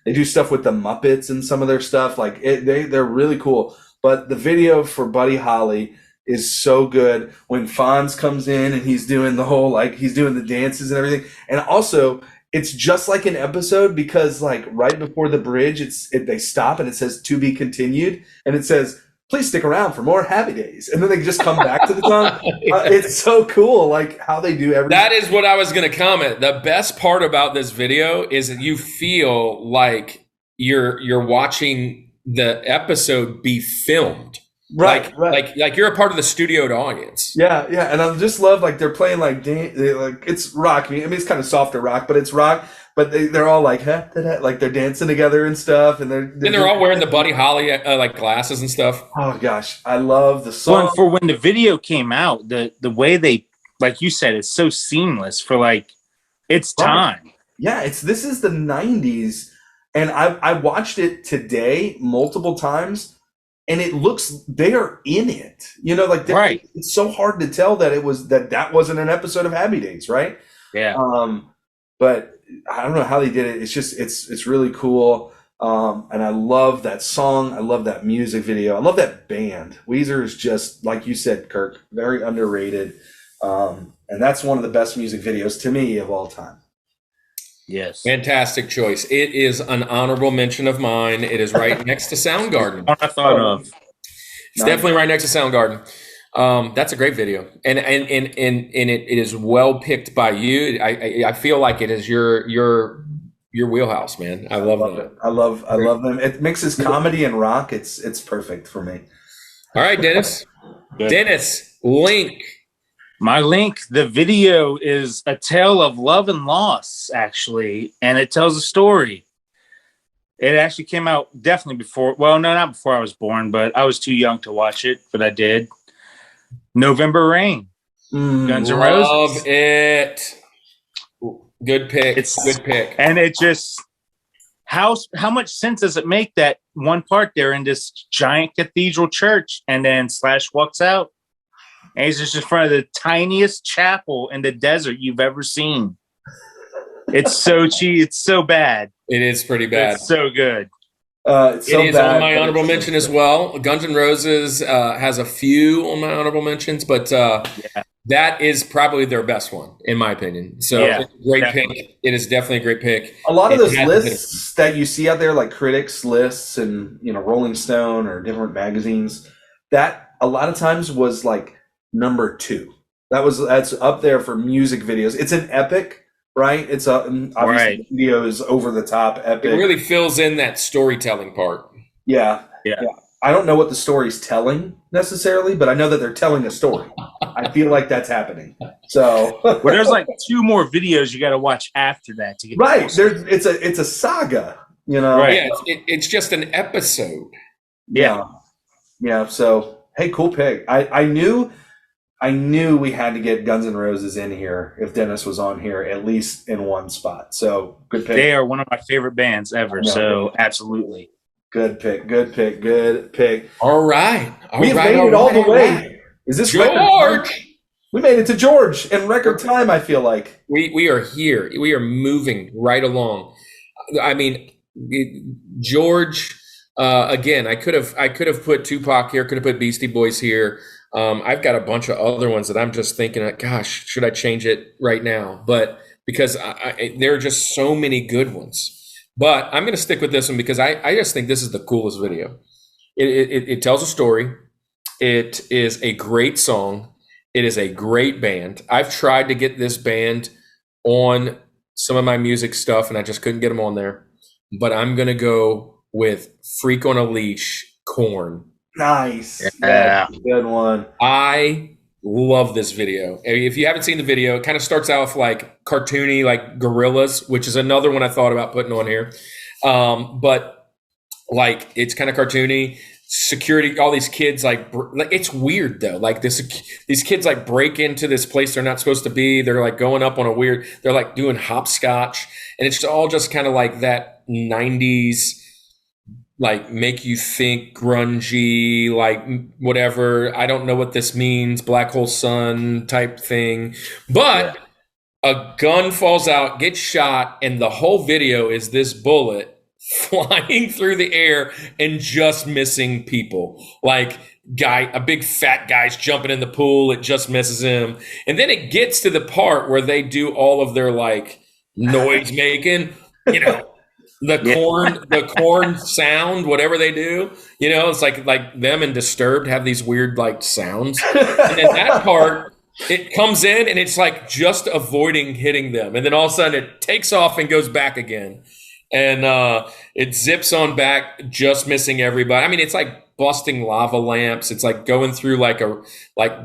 they do stuff with the Muppets and some of their stuff. Like they're really cool. But the video for Buddy Holly is so good when Fonz comes in and he's doing the whole, like he's doing the dances and everything. And also it's just like an episode because like right before the bridge, they stop and it says to be continued. And it says, please stick around for more Happy Days. And then they just come back to the song. It's so cool. Like how they do everything. That is what I was going to comment. The best part about this video is that you feel like you're watching the episode be filmed. Right. Like you're a part of the studioed audience. Yeah, and I just love like they're playing like it's rock. I mean, it's kind of softer rock, but it's rock. But they're all like like they're dancing together and stuff, and they're all wearing the Buddy Holly like glasses and stuff. Oh gosh, I love the song. For when the video came out, the way they, like you said, it's so seamless for like its time. Yeah, this is the 90s, and I watched it today multiple times. And it looks, they are in it, like right. It's so hard to tell that that wasn't an episode of Happy Days, right? Yeah. But I don't know how they did it. It's just it's really cool. And I love that song. I love that music video. I love that band. Weezer is just like you said, Kirk, very underrated. And that's one of the best music videos to me of all time. Yes. Fantastic choice. It is an honorable mention of mine. It is right next to Soundgarden. What I thought of. It's definitely right next to Soundgarden. That's a great video. And it is well picked by you. I feel like it is your wheelhouse, man. I love it. I love them. It mixes comedy and rock. It's perfect for me. All right, Dennis. Dennis, Link. My Link, the video is a tale of love and loss, actually, and it tells a story. It actually came out definitely before, well, no, not before I was born, but I was too young to watch it, but I did. November Rain. Guns N' Roses. Love it. Good pick. Good pick. And it just how much sense does it make that one part they're in this giant cathedral church and then Slash walks out and he's just in front of the tiniest chapel in the desert you've ever seen. It's so cheap. It's so bad. It is pretty bad. It's so good. It is on my honorable mention as well. Guns N' Roses has a few on my honorable mentions, but that is probably their best one, in my opinion. So it's a great pick. It is definitely a great pick. A lot of those lists that you see out there, like critics lists and Rolling Stone or different magazines, that a lot of times was like number 2. That's up there for music videos. It's an epic. Right, it's obviously the video is over the top epic. It really fills in that storytelling part. Yeah. I don't know what the story's telling necessarily, but I know that they're telling a story. I feel like that's happening. So, well, there's like 2 more videos you got to watch after that to get right. It's a saga, Right. Yeah, it's just an episode. Yeah. So, hey, cool pick. I knew we had to get Guns N' Roses in here if Dennis was on here, at least in one spot. So good pick. They are one of my favorite bands ever. So absolutely. Good pick. All right. We made it all the way. Is this George? We made it to George in record time, I feel like. We are here. We are moving right along. I mean, George, again, I could have put Tupac here, could have put Beastie Boys here. I've got a bunch of other ones that I'm just thinking, gosh, should I change it right now? But because there are just so many good ones. But I'm going to stick with this one because I just think this is the coolest video. It tells a story. It is a great song. It is a great band. I've tried to get this band on some of my music stuff, and I just couldn't get them on there. But I'm going to go with Freak on a Leash, Korn. Nice. Yeah. Good one. I love this video. If you haven't seen the video, it kind of starts off like cartoony, like gorillas, which is another one I thought about putting on here. But like it's kind of cartoony. Security, all these kids like it's weird though. Like these kids like break into this place they're not supposed to be. They're like going up on they're like doing hopscotch, and it's all just kind of like that 90s. Like make you think grungy, like whatever. I don't know what this means, Black Hole Sun type thing. But a gun falls out, gets shot, and the whole video is this bullet flying through the air and just missing people. Like a big fat guy's jumping in the pool, it just misses him. And then it gets to the part where they do all of their like noise making, the corn sound, whatever they do, it's like them and Disturbed have these weird like sounds. And then that part, it comes in and it's like just avoiding hitting them. And then all of a sudden it takes off and goes back again. And it zips on back, just missing everybody. I mean, it's like busting lava lamps. It's like going through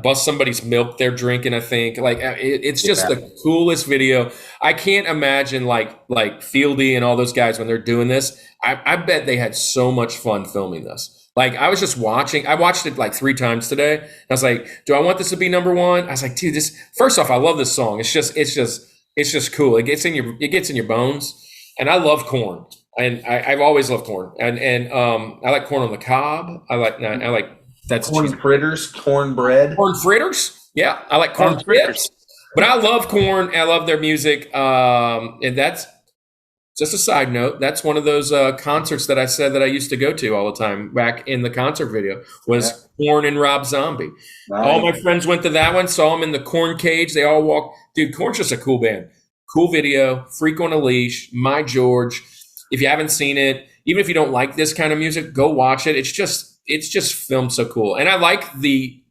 bust somebody's milk they're drinking, I think. It's just the coolest video. I can't imagine like Fieldy and all those guys when they're doing this. I bet they had so much fun filming this. Like I was just watching. I watched it like 3 times today. And I was like, do I want this to be number 1? I was like, dude, first off, I love this song. It's just cool. It gets in your bones. And I love Korn. And I've always loved Korn. And I like Corn on the Cob. I like that's corn fritters, cornbread. Corn fritters? Yeah, I like corn fritters. But I love Korn. I love their music. And that's just a side note. That's one of those concerts that I said that I used to go to all the time back in the concert video was Korn and Rob Zombie. Nice. All my friends went to that one, saw them in the Korn cage. They all walked. Dude, Korn's just a cool band. Cool video, Freak on a Leash, My George. If you haven't seen it, even if you don't like this kind of music, go watch it. It's just filmed so cool. And I like the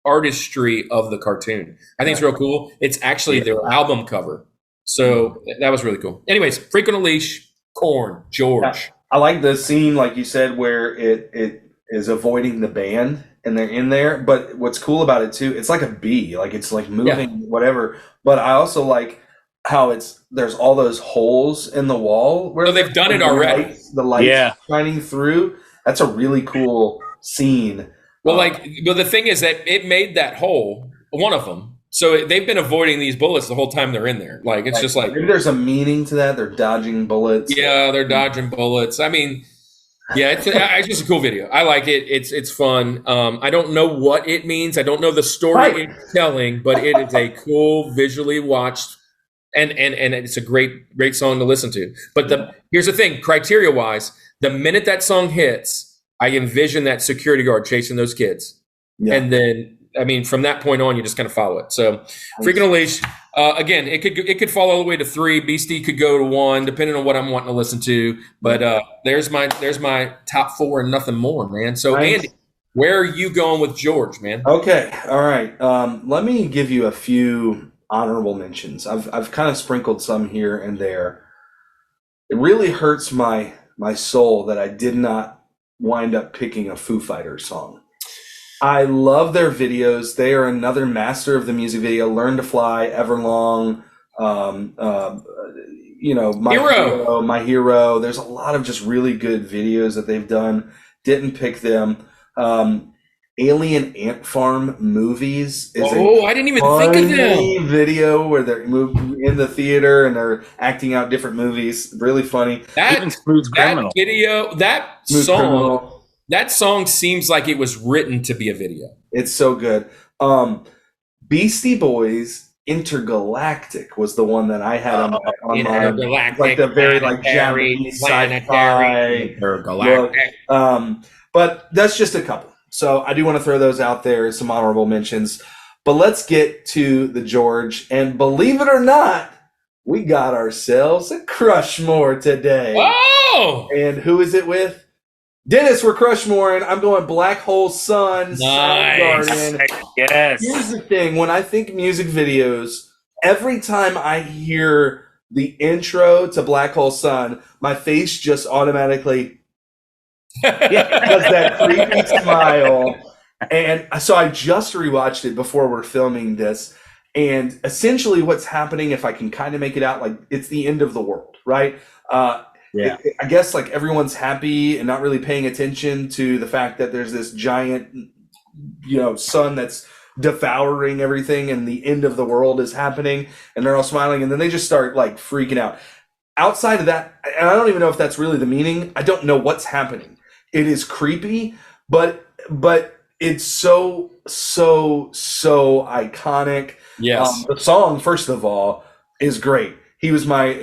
artistry of the cartoon. I think it's real cool. It's actually their album cover. So that was really cool. Anyways, Freak on a Leash, Korn, George. I like the scene, like you said, where it is avoiding the band and they're in there. But what's cool about it too, it's like a bee. Like it's like moving, whatever. But I also like how there's all those holes in the wall where they've done it already. The lights shining through. That's a really cool scene. Well, but the thing is that it made that hole, one of them. So they've been avoiding these bullets the whole time they're in there. Like, it's just like, maybe there's a meaning to that. They're dodging bullets. yeah, they're dodging bullets. I mean, yeah, it's just a cool video. I like it. It's fun. I don't know what it means. I don't know the story it's telling, but it is a cool, visually watched, and it's a great song to listen to. But here's the thing, criteria wise, the minute that song hits, I envision that security guard chasing those kids. Yeah. And then, I mean, from that point on, you just kind of follow it. So, Freaking Unleashed, again, it could fall all the way to 3. Beastie could go to 1, depending on what I'm wanting to listen to. But there's my top 4 and nothing more, man. So, nice. Andy, where are you going with George, man? Okay, all right. Let me give you a few honorable mentions. I've kind of sprinkled some here and there. It really hurts my soul that I did not wind up picking a Foo Fighters song. I love their videos. They are another master of the music video. Learn to Fly, Everlong, My Hero. There's a lot of just really good videos that they've done. Didn't pick them. Alien Ant Farm Movies is I didn't even think of them. Video where they're in the theater and they're acting out different movies. Really funny. That video, that song seems like it was written to be a video. It's so good. Beastie Boys Intergalactic was the one that I had on my like the very like Japanese sci-fi look. But that's just a couple. So I do want to throw those out there as some honorable mentions. But let's get to the George. And believe it or not, we got ourselves a Crushmore today. Oh! And who is it with? Dennis, we're Crushmore, and I'm going Black Hole Sun, nice. Soundgarden. Yes. Here's the thing. When I think music videos, every time I hear the intro to Black Hole Sun, my face just automatically does that creepy smile. And so I just rewatched it before we're filming this. And essentially what's happening, if I can kind of make it out, like it's the end of the world, right? I guess like everyone's happy and not really paying attention to the fact that there's this giant, sun that's devouring everything and the end of the world is happening and they're all smiling and then they just start like freaking out. Outside of that, and I don't even know if that's really the meaning. I don't know what's happening. It is creepy, but it's so iconic. Yes. The song, first of all, is great. He was my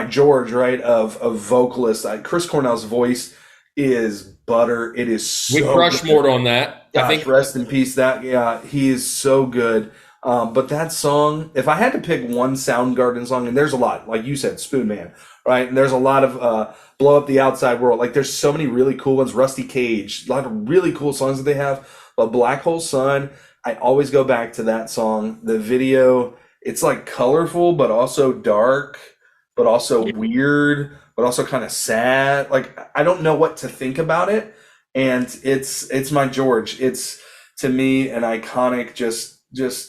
George, right? Of vocalist. Chris Cornell's voice is butter. It is so we Rushmore on that. Gosh, I think rest in peace. He is so good. But that song, if I had to pick one Soundgarden song, and there's a lot, like you said, Spoon Man, right? And there's a lot of Blow Up the Outside World. Like there's so many really cool ones. Rusty Cage, a lot of really cool songs that they have. But Black Hole Sun, I always go back to that song. The video, it's like colorful, but also dark, but also weird, but also kind of sad. Like I don't know what to think about it. And it's my George. It's to me an iconic, just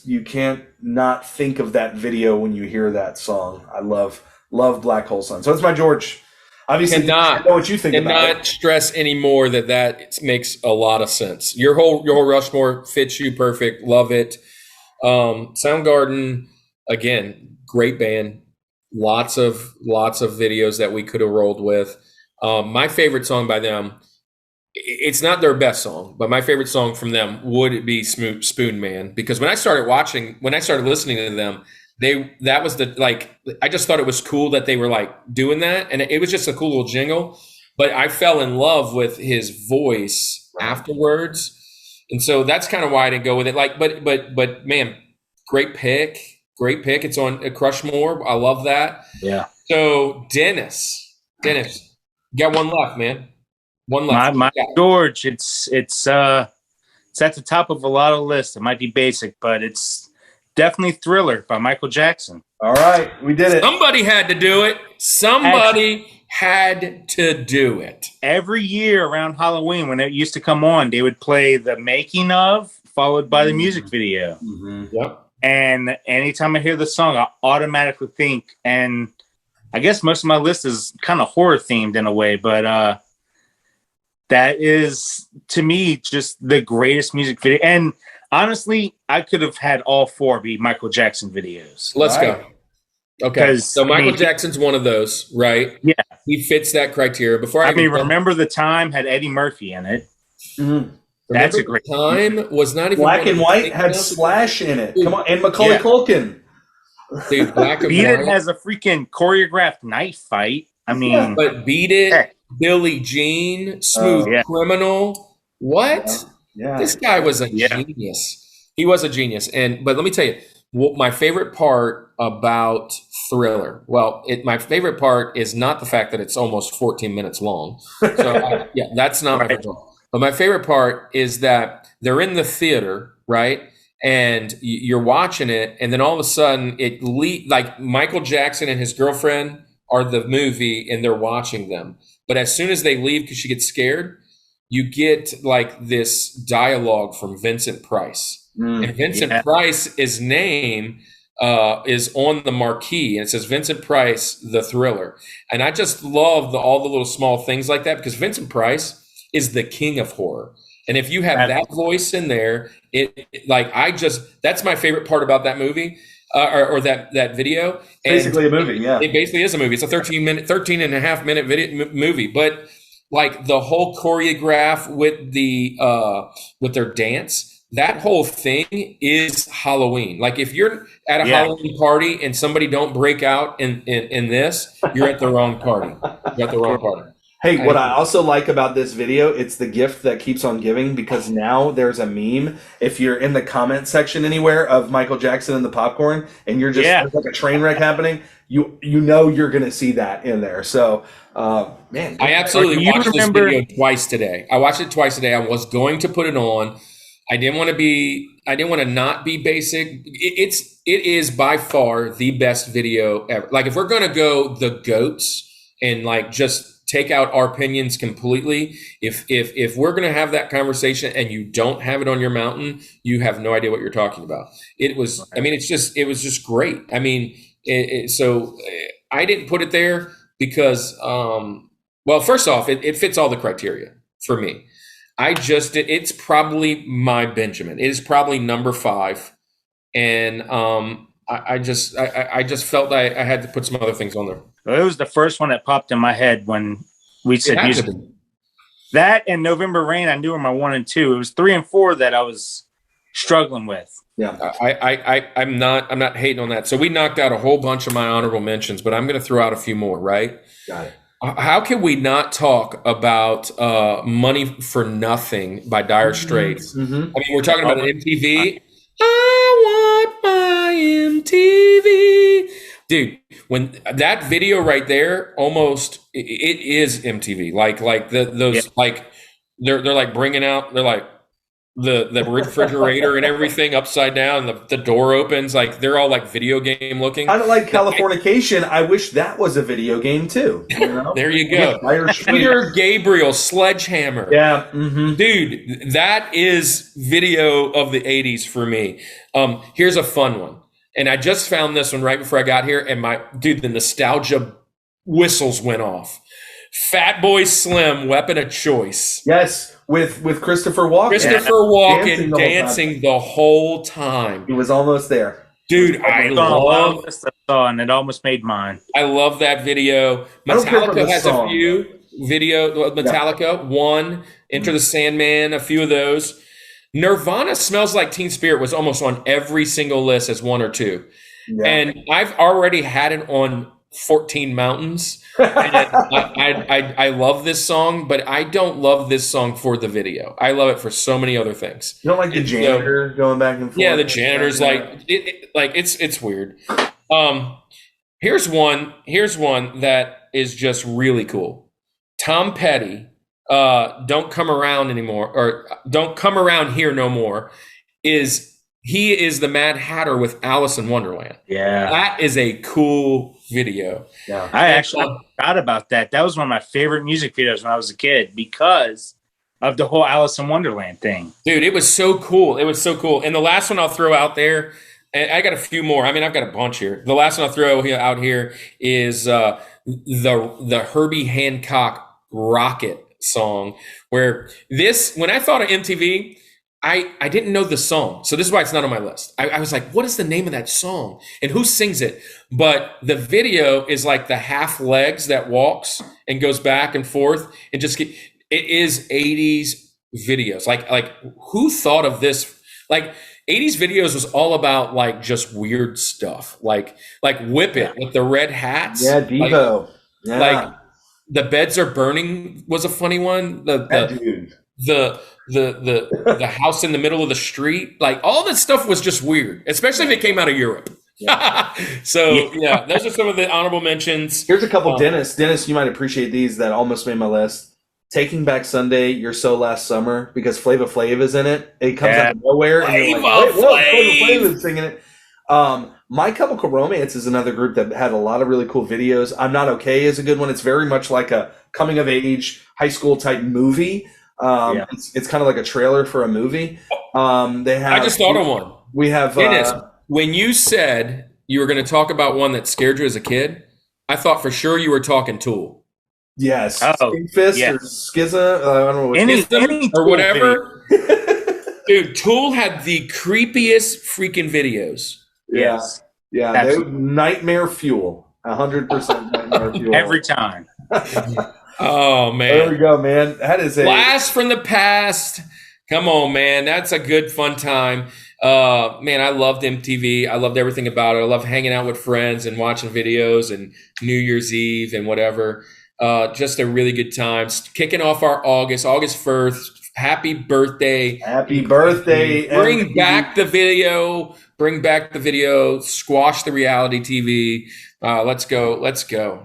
you can't not think of that video when you hear that song. I love Black Hole Sun. So it's my George. Obviously, I know what you think about it. Cannot stress anymore that makes a lot of sense. Your whole Rushmore fits you perfect. Love it. Soundgarden, again, great band. Lots of videos that we could have rolled with. My favorite song by them, it's not their best song, but my favorite song from them would be Spoon Man, because when I started listening to them, I just thought it was cool that they were like doing that, and it was just a cool little jingle. But I fell in love with his voice afterwards, and so that's kind of why I didn't go with it. Like, but man, great pick. It's on Crushmore. I love that. Yeah. So Dennis, you got one left, man. One left. My George, it's at the top of a lot of lists. It might be basic, but it's definitely Thriller by Michael Jackson. All right, we did it. Somebody had to do it. Had to do it. Every year around Halloween, when it used to come on, they would play the making of, followed by the music video. Mm-hmm. Yep. And anytime I hear the song, I automatically think, and I guess most of my list is kind of horror themed in a way, but That is, to me, just the greatest music video. And honestly, I could have had all 4 be Michael Jackson videos. Let's go. Okay. So Michael mean, Jackson's one of those, right? Yeah. He fits that criteria. Before I Remember the Time had Eddie Murphy in it. Mm-hmm. That's a great time. Was not even Black and White had Slash in it. Come on, and Macaulay Culkin. Dude, Black and Beat White It has a freaking choreographed knife fight. I mean, but Beat It, Billie Jean, Smooth Criminal. What? Yeah. This guy was a genius. He was a genius. But let me tell you, my favorite part about Thriller. Well, my favorite part is not the fact that it's almost 14 minutes long. So that's not my favorite part. But my favorite part is that they're in the theater, right? And you're watching it, and then all of a sudden like Michael Jackson and his girlfriend are the movie, and they're watching them. But as soon as they leave because she gets scared, you get like this dialogue from Vincent Price. And Vincent Price's name is on the marquee, and it says Vincent Price, the Thriller. And I just love all the little small things like that, because Vincent Price is the king of horror. And if you have that voice in there, that's my favorite part about that movie, or that video. And basically a movie, yeah. It basically is a movie. It's a 13 and a half minute movie, but like the whole choreograph with their dance, that whole thing is Halloween. Like if you're at a Halloween party and somebody don't break out in this, you're at the wrong party. You're at the wrong party. Hey, what I also like about this video, it's the gift that keeps on giving, because now there's a meme. If you're in the comment section anywhere of Michael Jackson and the popcorn, and you're just there's like a train wreck happening, you know you're going to see that in there. So, man. I absolutely watched this video twice today. I watched it twice today. I was going to put it on. I didn't want to not be basic. It is by far the best video ever. Like if we're going to go the GOATs and like just take out our opinions completely. If we're going to have that conversation and you don't have it on your mountain, you have no idea what you're talking about. It was just great. I mean, so I didn't put it there because, well, first off, it fits all the criteria for me. It's probably my Benjamin. It is probably number 5. And, I just felt I had to put some other things on there. It was the first one that popped in my head when we said music. That and November Rain, I knew were my 1 and 2. It was 3 and 4 that I was struggling with. Yeah, I'm not hating on that. So we knocked out a whole bunch of my honorable mentions, but I'm going to throw out a few more. Right? Got it. How can we not talk about "Money for Nothing" by Dire Straits? Mm-hmm. I mean, we're talking about MTV. I want my MTV. Dude, when that video right there, almost it is MTV. Like they're like bringing out, they're like the refrigerator and everything upside down, and the door opens, like they're all like video game looking. Kind of like Californication. I wish that was a video game too. You know? There you go. Peter Gabriel, Sledgehammer. Yeah. Mm-hmm. Dude, that is video of the 80s for me. Here's a fun one. And I just found this one right before I got here, and the nostalgia whistles went off. Fatboy Slim, Weapon of Choice. Yes, with Christopher Walken. Christopher Walken dancing the whole time. He was almost there. Dude, I love this song. It almost made mine. I love that video. Metallica has a few video. Metallica, one. Enter the Sandman, a few of those. Nirvana, Smells Like Teen Spirit was almost on every single list as 1 or 2. Yeah. And I've already had it on 14 Mountains. And I love this song, but I don't love this song for the video. I love it for so many other things. You don't like the janitor going back and forth? Yeah, the janitor's it's weird. Here's one that is just really cool. Tom Petty, Don't Come Around Anymore, or Don't Come Around Here No More, he is the Mad Hatter with Alice in Wonderland. Yeah. That is a cool video. Yeah. I actually forgot about that. That was one of my favorite music videos when I was a kid because of the whole Alice in Wonderland thing. Dude, it was so cool. It was so cool. And the last one I'll throw out there, and I got a few more. I mean, I've got a bunch here. The last one I'll throw out here is the Herbie Hancock Rocket song where when I thought of MTV, I didn't know the song. So this is why it's not on my list. I was like, what is the name of that song? And who sings it? But the video is like the half legs that walks and goes back and forth. It is 80s videos. Like who thought of this? Like 80s videos was all about like just weird stuff. Like Whip It with the red hats. Yeah, Devo. Like The Beds Are Burning was a funny one. Dude. The house in the middle of the street, like all that stuff was just weird, especially if it came out of Europe. So yeah, those are some of the honorable mentions. Here's a couple. Dennis, you might appreciate these that almost made my list. Taking Back Sunday, You're So Last Summer, because Flava Flav is in it. It comes out of nowhere, and you're like, Flava Flav is singing it. My Chemical Romance is another group that had a lot of really cool videos. I'm Not Okay is a good one. It's very much like a coming of age high school type movie. It's kind of like a trailer for a movie. I just thought of one. We have Dennis, when you said you were going to talk about one that scared you as a kid, I thought for sure you were talking Tool. Yes, Fist or Skizza. I don't know any or whatever. Dude, Tool had the creepiest freaking videos. Yes, yeah, nightmare fuel. 100% nightmare fuel every time. Oh man, there we go, man. That is a blast from the past. Come on, man, that's a good fun time. Man, I loved MTV. I loved everything about it. I love hanging out with friends and watching videos and New Year's Eve and whatever. Just a really good time. Kicking off our August 1st. Happy birthday. Happy birthday. Bring back the video. Squash the reality TV. Let's go.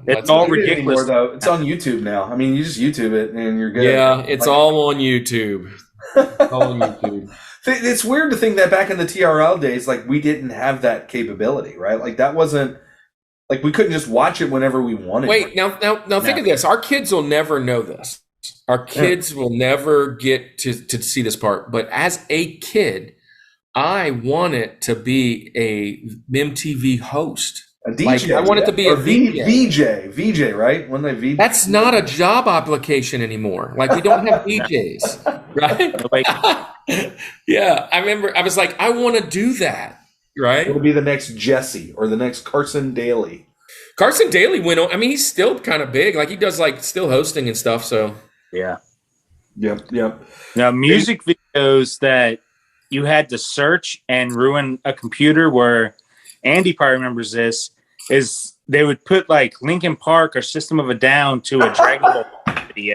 It's all ridiculous anymore, though. It's on YouTube now. I mean, you just YouTube it and you're good. Yeah, it's all on YouTube. It's weird to think that back in the TRL days, like we didn't have that capability, right? Like that wasn't like we couldn't just watch it whenever we wanted. Wait, now think of this. Our kids will never know this. Our kids will never get to see this part. But as a kid, I wanted to be a MTV host. A DJ. I wanted to be a VJ, right? When they VJ. That's not a job application anymore. Like we don't have VJs, right? Yeah, I remember. I was like, I want to do that, right? It'll be the next Jesse or the next Carson Daly. Carson Daly went on. I mean, he's still kind of big. Like he does, like still hosting and stuff. So yeah, yep. Now, music videos that you had to search and ruin a computer, where Andy probably remembers this, is they would put like Linkin Park or System of a Down to a Dragon Ball video.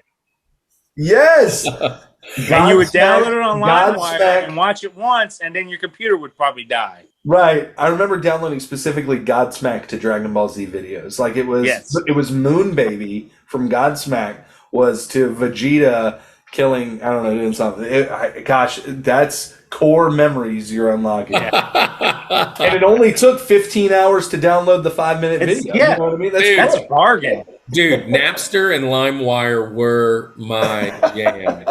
Yes. And you would download it on LimeWire and watch it once, and then your computer would probably die. Right. I remember downloading specifically Godsmack to Dragon Ball Z videos. Like it was Moon Baby from Godsmack was to Vegeta killing, I don't know, doing something. Gosh, that's core memories you're unlocking. And it only took 15 hours to download the 5-minute video. Yeah. You know what I mean? That's a bargain. Dude, Napster and LimeWire were my jam.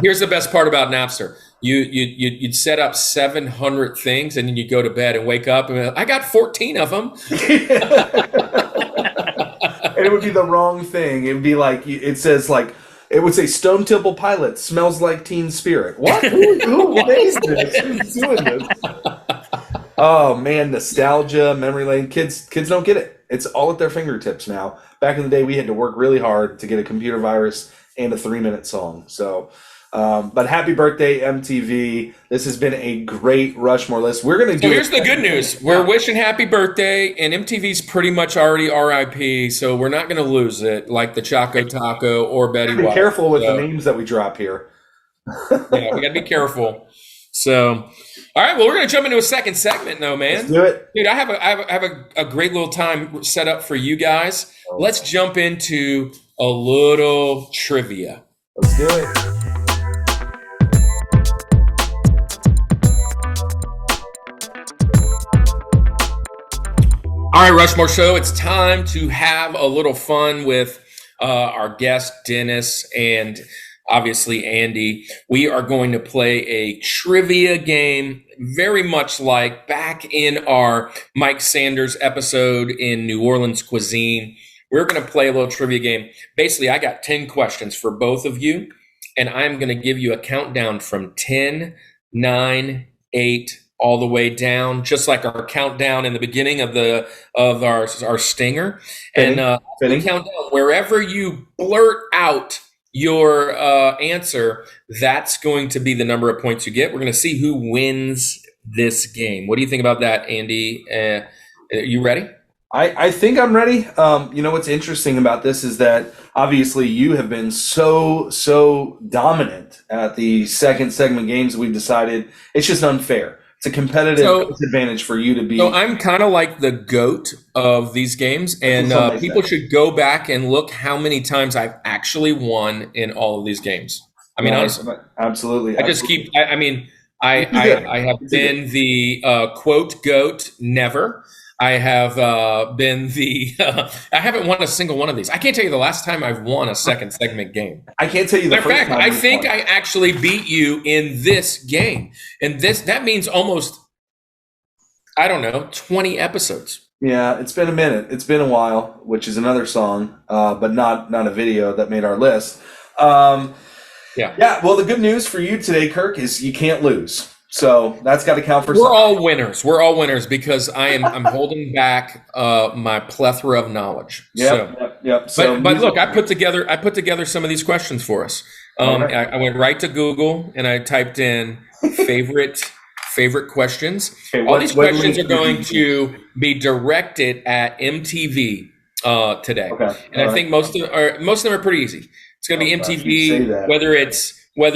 Here's the best part about Napster. You'd set up 700 things, and then you'd go to bed and wake up, and I got 14 of them. And it would be the wrong thing. It would be like, it says like, it would say Stone Temple Pilot smells like Teen Spirit. What? Who made this? Who's doing this? Oh man, nostalgia, memory lane. Kids don't get it. It's all at their fingertips now. Back in the day, we had to work really hard to get a computer virus and a 3-minute song. So, but happy birthday, MTV. This has been a great Rushmore list. We're going to do. So here's the good news. We're wishing happy birthday, and MTV's pretty much already RIP, so we're not going to lose it like the Choco Taco or Betty White. Be careful with the names that we drop here. Yeah, we got to be careful. So, all right, well, we're going to jump into a second segment, though, man. Let's do it. Dude, I have a great little time set up for you guys. Let's jump into a little trivia. Let's do it. All right, Rushmore Show, it's time to have a little fun with our guest, Dennis, and obviously Andy. We are going to play a trivia game, very much like back in our Mike Sanders episode in New Orleans Cuisine, we're going to play a little trivia game. Basically, I got 10 questions for both of you, and I'm going to give you a countdown from 10, 9, 8, all the way down, just like our countdown in the beginning of our stinger. Fitting. And the countdown, wherever you blurt out your answer, that's going to be the number of points you get. We're going to see who wins this game. What do you think about that, Andy? You ready? I think I'm ready. You know, what's interesting about this is that obviously you have been so dominant at the second segment games. We've decided it's just unfair. It's a competitive disadvantage for you to be. So I'm kind of like the GOAT of these games, and people should go back and look how many times I've actually won in all of these games. I mean, honestly, absolutely. I just keep. I have been the quote GOAT never. I have been the. I haven't won a single one of these. I can't tell you the last time I've won a second segment game. I can't tell you the Matter of fact, I think I actually beat you in this game, and that means almost, I don't know, 20 episodes. Yeah, it's been a minute. It's been a while, which is another song, but not a video that made our list. Yeah. Well, the good news for you today, Kirk, is you can't lose. So that's got to count for something. We're all winners. We're all winners because I'm holding back my plethora of knowledge. Yep. So, but look, I put together some of these questions for us. I went right to Google and I typed in favorite questions. Okay, all these questions are going to be directed at MTV today, and I think most of them are pretty easy. It's going to be MTV, whether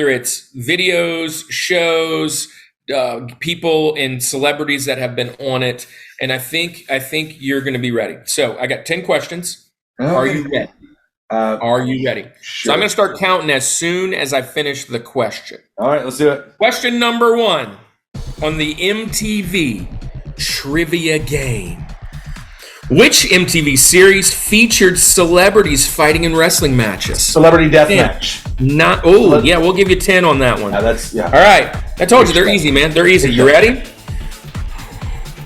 it's videos, shows. People and celebrities that have been on it, and I think you're going to be ready. So I got 10 questions. Are you ready? Are you ready? Sure. So I'm going to start counting as soon as I finish the question. All right, let's do it. Question number 1 on the MTV trivia game. Which MTV series featured celebrities fighting in wrestling matches? Celebrity Deathmatch. Yeah, we'll give you 10 on that one. Yeah. All right. I told you, they're easy, man. They're easy. You ready?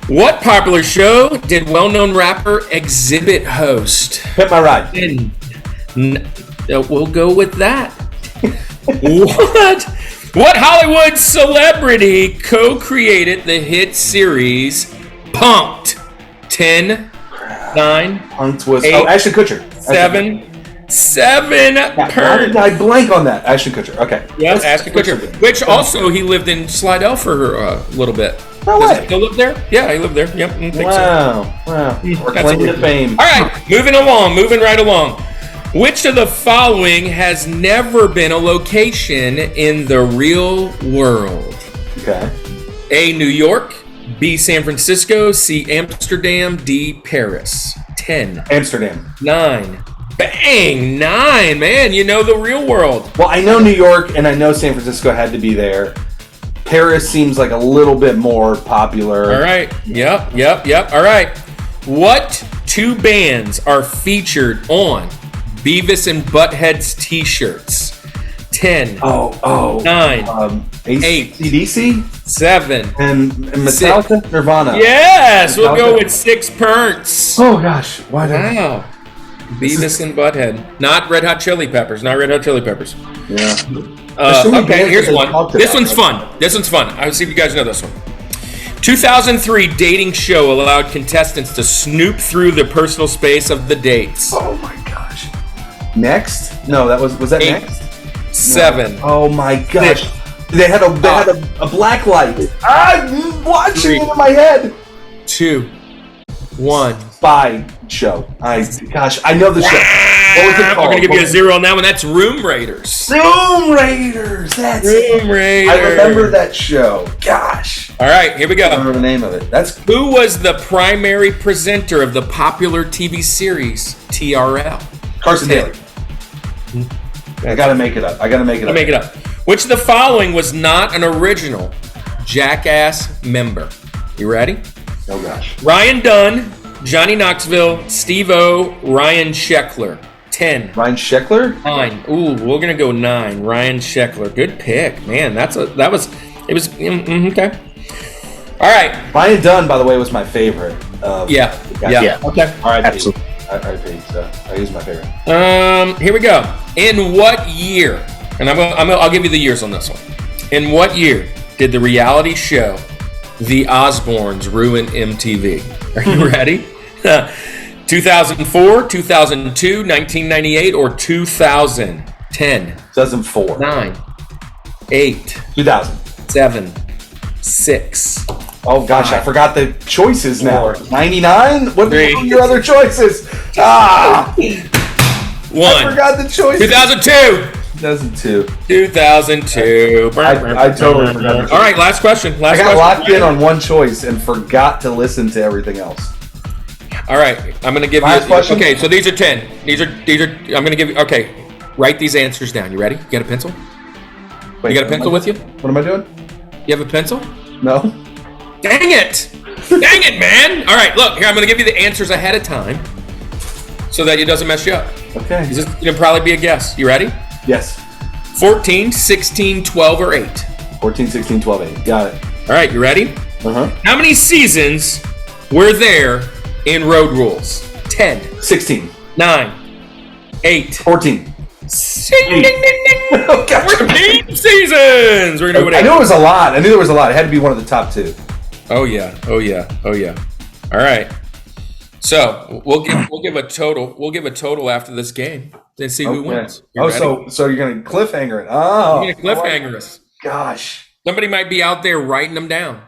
What popular show did well-known rapper Exhibit host? Hit My Ride. We'll go with that. What Hollywood celebrity co-created the hit series Punk'd? 10, 9, Punk'd was 8, Ashton Kutcher. 7. Why did I blank on that? Ashton Kutcher. Okay. Yeah, Ashton Kutcher. Which also he lived in Slidell for a little bit. No way. Does he still live there? Yeah, he lived there. Yep. I think so. Wow. We're claiming to fame. All right, moving right along. Which of the following has never been a location in the real world? Okay. A, New York. B, San Francisco. C, Amsterdam. D, Paris. 10. Amsterdam. 9. Bang! 9, man. You know the real world. Well, I know New York and I know San Francisco had to be there. Paris seems like a little bit more popular. All right. Yep. All right. What 2 bands are featured on Beavis and Butthead's t-shirts? 10. 9. 8. AC/DC? 7. And Metallica? 6. Nirvana? Yes! Metallica? We'll go with 6 Pernts. Oh, gosh. Why did Wow. Beavis and Butthead. Not Red Hot Chili Peppers. Yeah. Okay, here's one. This one's fun. I'll see if you guys know this one. 2003 dating show allowed contestants to snoop through the personal space of the dates. Oh my gosh. Next? No, was that 8, Next? 7. No. Oh my gosh. 6. They had a black light. I'm watching 3, it in my head. 2, 1. Spy show. I know the show. What was it called? We're going to give you a 0 on that one. That's Room Raiders. Room Raiders. That's Room Raiders. I remember that show. Gosh. All right, here we I go. remember the name of it. Who was the primary presenter of the popular TV series TRL? Carson Daly. I gotta make it up. I'll make it up. Which of the following was not an original Jackass member? You ready? Oh gosh. Ryan Dunn, Johnny Knoxville, Steve-O, Ryan Sheckler. 10. Ryan Sheckler? 9. Ooh, we're gonna go 9. Ryan Sheckler. Good pick, man. Okay. All right. Ryan Dunn, by the way, was my favorite. Yeah. Okay. All right. Absolutely. I paid, so I use my favorite. Here we go. In what year? And I'll give you the years on this one. In what year did the reality show The Osbournes ruin MTV? Are you ready? 2004, 2002, 1998, or 2010? 2004. 9, 8, 2000. 7, 6. Oh gosh, I forgot the choices now. 99? What Three. are your other choices? Ah! 1. I forgot the choices. 2002. 2002. 2002. I totally forgot. All right, last question. I got locked in on one choice and forgot to listen to everything else. All right, I'm going to give Last you. question? Okay, so these are 10. These are. I'm going to give you. Okay, write these answers down. You ready? You got a pencil? Wait, You got a pencil with you? What am I doing? You have a pencil? No. Dang it! Dang it, man! All right, look here. I'm going to give you the answers ahead of time, so that it doesn't mess you up. Okay. This is going to probably be a guess. You ready? Yes. 14, 16, 12, or 8. 14, 16, 12, 8. Got it. All right, you ready? Uh-huh. How many seasons were there in Road Rules? 10, 16. 9, 8. 14. Ding, ding, ding, ding. Oh, gosh. 14 seasons. We're gonna go with I 8. knew it was a lot. I knew there was a lot. It had to be one of the top 2. Oh yeah. All right. So we'll give a total. We'll give a total after this game and see who wins. You ready? So you're gonna cliffhanger it. Oh, You're gonna cliffhanger us. Gosh. Somebody might be out there writing them down.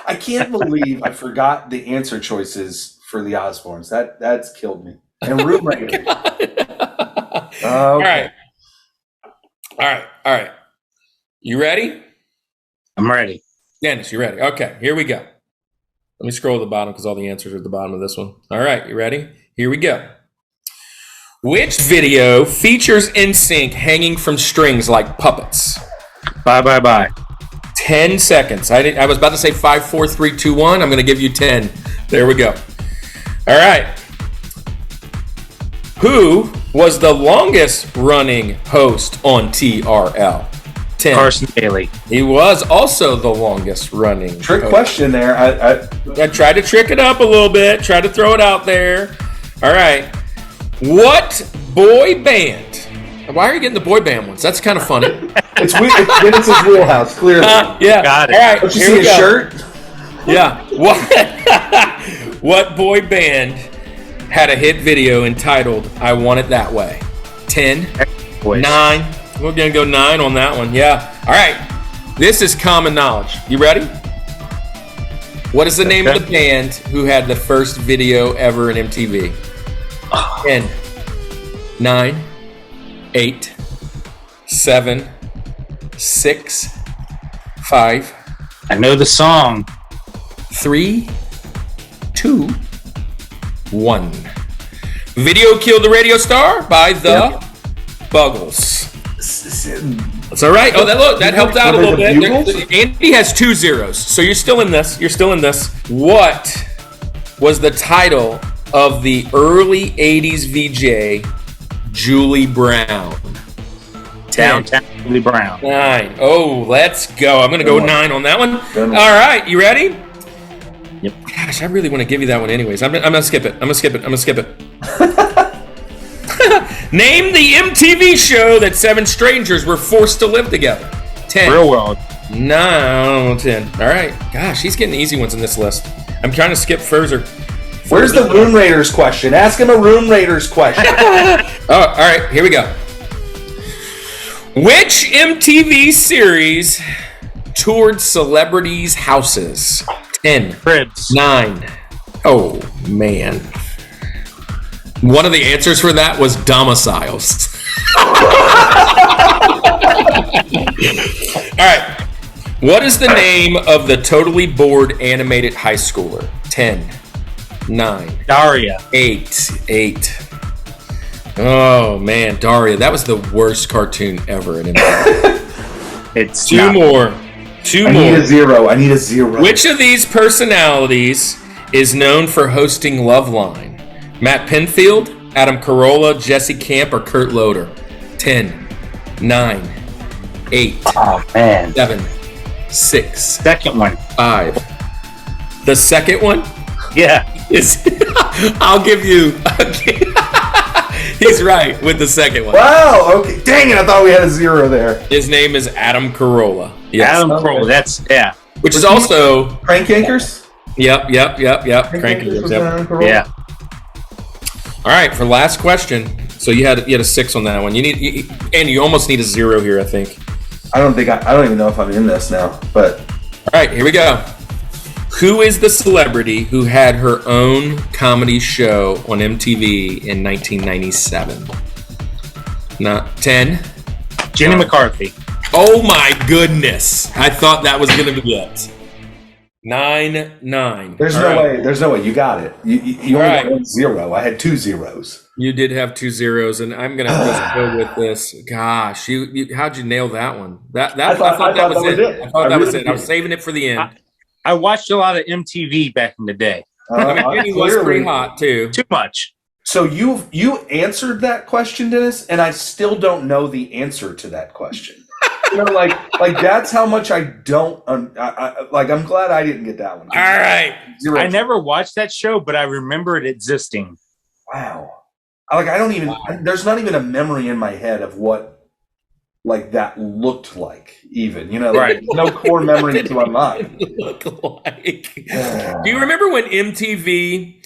I can't believe I forgot the answer choices for the Osbournes. That's killed me. And room rating. Okay. All right. You ready? I'm ready. Dennis, you ready? Okay, here we go. Let me scroll to the bottom because all the answers are at the bottom of this one. All right, you ready? Here we go. Which video features NSYNC hanging from strings like puppets? Bye. 10 seconds. I was about to say 5, 4, 3, 2, 1. I'm going to give you 10. There we go. All right. Who was the longest running host on TRL? 10. Carson Daly. He was also the longest running. Trick host. question there. I tried to trick it up a little bit. Tried to throw it out there. All right. What boy band? Why are you getting the boy band ones? That's kind of funny. It's Dennis's wheelhouse, clearly. Yeah. Got it. All right. Don't you here see we his go. shirt? Yeah. What boy band had a hit video entitled "I Want It That Way"? 10, Boys. 9. We're gonna go 9 on that one. Yeah. All right. This is common knowledge. You ready? What is the name of the band who had the first video ever in MTV? 10, 9, 8, 7, 6, 5. I know the song. 3, 2, 1. Video Killed the Radio Star by the Buggles. That's all right. Oh, that helped out a little bit. Andy has 2 zeros, so you're still in this. What was the title of the early 80s VJ, Julie Brown? 10. Downtown Julie Brown. 9. Oh, let's go. I'm going to go 9 on that one. All right, you ready? Yep. Gosh, I really want to give you that one anyways. I'm going to skip it. Name the MTV show that 7 strangers were forced to live together. 10. Real World. No, 10. All right. Gosh, he's getting easy ones in this list. I'm trying to skip further. Where's the Room Raiders question? Ask him a Room Raiders question. Oh, all right. Here we go. Which MTV series toured celebrities' houses? 10. Cribs. 9. Oh, man. One of the answers for that was domiciles. All right. What is the name of the totally bored animated high schooler? 10, 9, Daria. 8. Oh, man. Daria. That was the worst cartoon ever. It's Two not- more. I need a zero. Which of these personalities is known for hosting Loveline? Matt Penfield, Adam Carolla, Jesse Camp, or Kurt Loder? 10, 9, 8, Oh, man. 7, 6, Second one. 5. The second one? Yeah. I'll give you. He's right with the second one. Wow. Okay. Dang it! I thought we had a 0 there. His name is Adam Carolla. Yes. Adam Carolla. That's Which is also Crank Yankers. Yep. Crank Yankers was Yep. Adam Carolla? yeah. All right, for last question. So you had a 6 on that one. And you almost need a 0 here, I think. I don't even know if I'm in this now, but All right, here we go. Who is the celebrity who had her own comedy show on MTV in 1997? Not 10. Jenny McCarthy. Oh my goodness! I thought that was going to be it. 9. there's All no right. way. There's no way. You got it. You only All got 1 0. I had 2 zeros. You did have 2 zeros, and I'm gonna just go with this. Gosh, how'd you nail that one? I thought that was it. I thought that was it. I was saving it for the end. I watched a lot of MTV back in the day. I mean, Jenny was pretty hot too. Too much. So you answered that question, Dennis, and I still don't know the answer to that question. Like that's how much I don't. I'm glad I didn't get that one. All right. 0. I never watched that show, but I remember it existing. Wow. I don't even. There's not even a memory in my head of what that looked like. Even Right. No core memory to my mind. Look like. Do you remember when MTV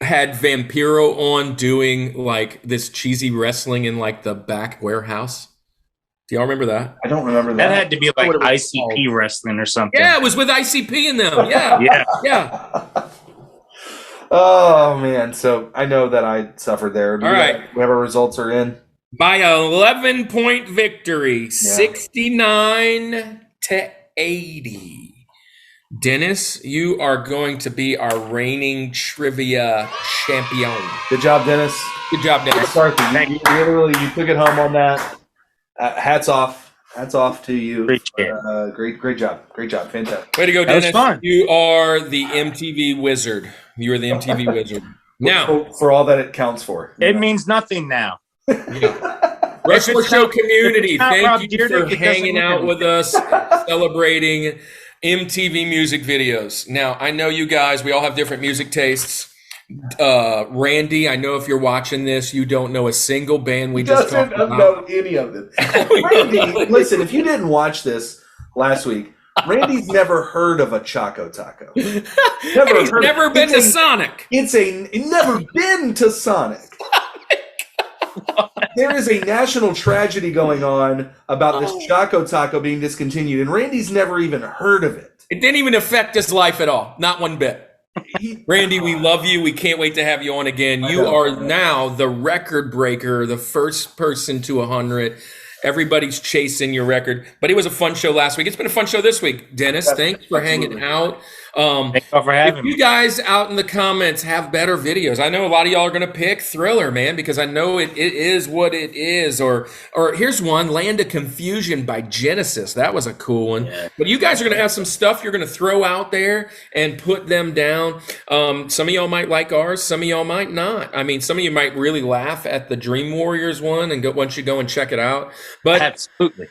had Vampiro on doing this cheesy wrestling in the back warehouse? Do y'all remember that? I don't remember that. That had to be like What it was ICP called. wrestling or something. Yeah, it was with ICP in them. Yeah. Yeah. Oh man! So I know that I suffered there. All right. Whatever results are in. By 11-point victory, 69 to 80. Dennis, you are going to be our reigning trivia champion. Good job, Dennis. Good job, Dennis. You took it home on that. Hats off to you. Great job, fantastic. Way to go, That was Dennis. fun. You are the MTV wizard. You are the MTV wizard. Now, for all that it counts for, It means nothing now. Rushmore Show community, If it's not thank Rob you Dyrdek, for it doesn't hanging mean out with us, celebrating MTV music videos. Now, I know you guys, we all have different music tastes. Randy, I know if you're watching this, you don't know a single band we just talked doesn't about. know any of it. Randy, listen, if you didn't watch this last week, Randy's never heard of a Choco Taco. And he's never been to Sonic. Never been to Sonic. There is a national tragedy going on about this Choco Taco being discontinued, and Randy's never even heard of it. It didn't even affect his life at all. Not one bit. Randy, we love you. We can't wait to have you on again. You are now the record breaker, the first person to 100. Everybody's chasing your record. But it was a fun show last week. It's been a fun show this week. Dennis, thanks for hanging out. Thanks for having me. You guys out in the comments have better videos. I know a lot of y'all are going to pick Thriller, man, because I know it is what it is. Or here's one, Land of Confusion by Genesis. That was a cool one. Yeah. But you guys are going to have some stuff you're going to throw out there and put them down. Some of y'all might like ours. Some of y'all might not. I mean, some of you might really laugh at the Dream Warriors one and once you go and check it out. But absolutely.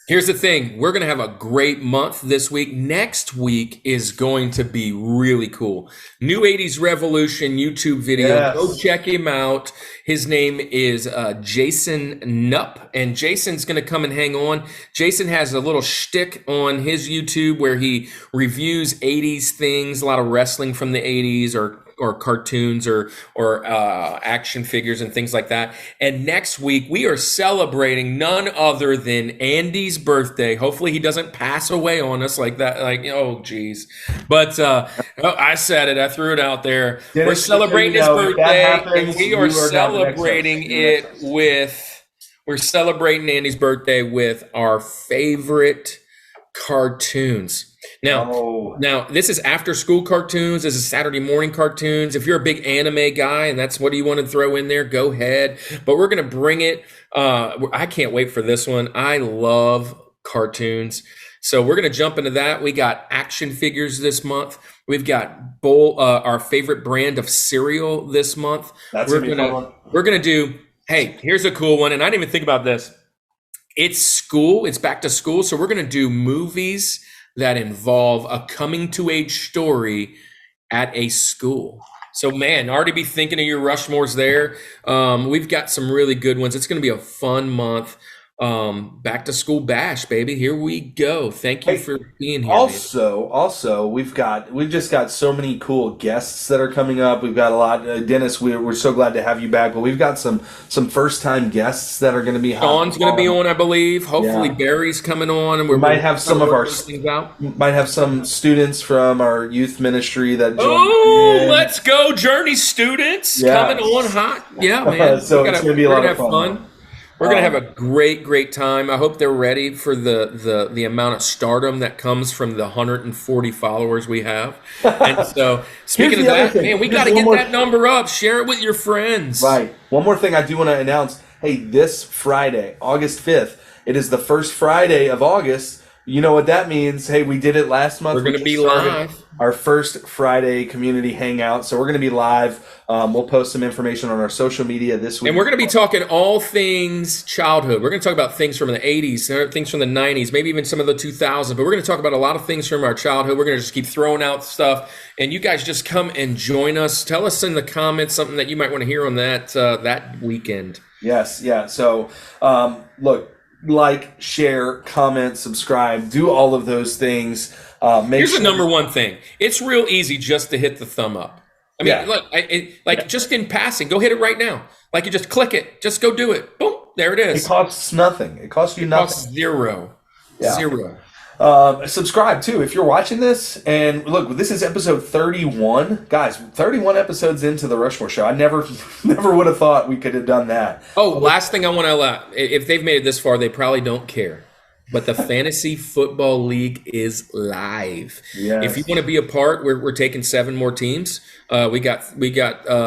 Here's the thing. We're going to have a great month this week. Next week is going to be really cool. New 80s Revolution YouTube video. Yes. Go check him out. His name is Jason Knupp, and Jason's going to come and hang on. Jason has a little shtick on his YouTube where he reviews 80s things, a lot of wrestling from the 80s or cartoons or action figures and things like that. And next week we are celebrating none other than Andy's birthday. Hopefully he doesn't pass away on us like that. Oh geez. But I said it. I threw it out there. Dennis, we're celebrating his birthday, and we are celebrating it with. We're celebrating Andy's birthday with our favorite cartoons. Now, this is after school cartoons. This is Saturday morning cartoons. If you're a big anime guy and that's what you want to throw in there, go ahead. But we're going to bring it. I can't wait for this one. I love cartoons. So we're going to jump into that. We got action figures this month. We've got our favorite brand of cereal this month. We're going to do, hey, here's a cool one. And I didn't even think about this. It's school. It's back to school. So we're going to do movies that involve a coming-to-age story at a school. So, man, already be thinking of your Rushmores there. We've got some really good ones. It's going to be a fun month. Back to school bash, baby. Here we go. Thank you for being here. Also, we've just got so many cool guests that are coming up. We've got a lot. Dennis, we're so glad to have you back. But we've got some first time guests that are going to be. Sean's going to be on, I believe. Hopefully, Barry's coming on, and we might have some of our might have some students from our youth ministry that. Let's go, Journey students coming on hot. Yeah, man. So it's going to be a lot of fun. We're going to have a great time. I hope they're ready for the amount of stardom that comes from the 140 followers we have. And so, speaking of that, man, we got to get that number up. Share it with your friends. Right. One more thing I do want to announce. Hey, this Friday, August 5th, it is the first Friday of August. You know what that means. Hey, we did it last month. We're going to be live. Our first Friday community hangout. So we're going to be live. We'll post some information on our social media this week. And we're going to be talking all things childhood. We're going to talk about things from the 80s, things from the 90s, maybe even some of the 2000s. But we're going to talk about a lot of things from our childhood. We're going to just keep throwing out stuff. And you guys just come and join us. Tell us in the comments something that you might want to hear on that weekend. Yes. Yeah. So, look. Like, share, comment, subscribe, do all of those things. Here's the number one thing. It's real easy just to hit the thumb up. I mean, look, just in passing, go hit it right now. Like, you just click it. Just go do it. Boom. There it is. It costs nothing. It costs you nothing. It costs zero. Yeah. Zero. Subscribe too if you're watching this. And look, this is episode 31, guys. 31 episodes into the Rushmore Show. I never would have thought we could have done that. Oh, last thing I want to if they've made it this far, they probably don't care. But the Fantasy Football League is live. Yes. If you want to be a part, we're taking 7 more teams. We got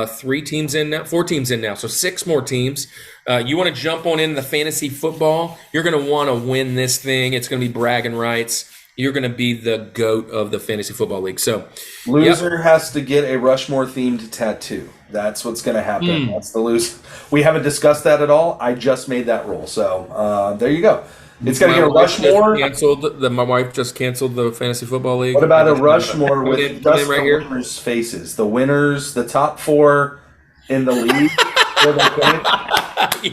3 teams in now, 4 teams in now, so 6 more teams. You want to jump on in the fantasy football? You're going to want to win this thing. It's going to be bragging rights. You're going to be the GOAT of the Fantasy Football League. So, loser has to get a Rushmore themed tattoo. That's what's going to happen. That's the loser. We haven't discussed that at all. I just made that rule. So there you go. It's going to get a Rushmore. My wife just canceled the Fantasy Football League. What about a Rushmore with just the winners' faces? The winners, the top 4 in the league,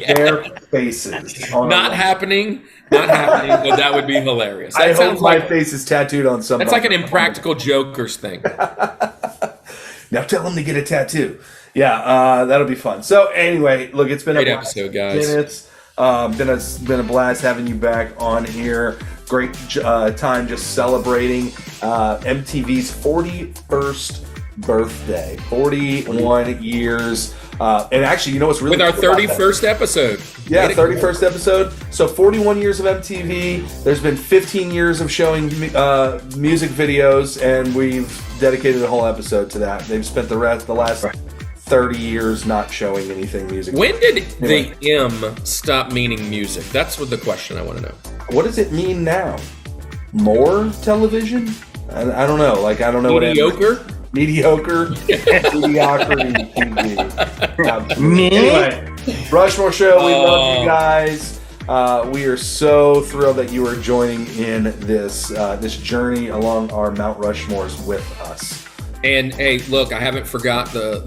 their faces. Not happening, but that would be hilarious. I hope my face is tattooed on somebody. That's like an Impractical Jokers thing. Now tell them to get a tattoo. Yeah, that'll be fun. So anyway, look, it's been a great episode, guys. Minutes. Been a blast having you back on here. Great time just celebrating MTV's 41st birthday. 41 years. And actually, you know what's really with our 31st episode. Yeah, 31st episode. So 41 years of MTV. There's been 15 years of showing music videos, and we've dedicated a whole episode to that. They've spent the last 30 years not showing anything music. When did the M stop meaning music? That's what the question I want to know. What does it mean now? More television? I don't know. Like, I don't know Mediocre? what Mediocre? Mediocrity TV. Anyway, Rushmore Show, we love you guys. We are so thrilled that you are joining in this journey along our Mount Rushmores with us. And hey, look, I haven't forgot the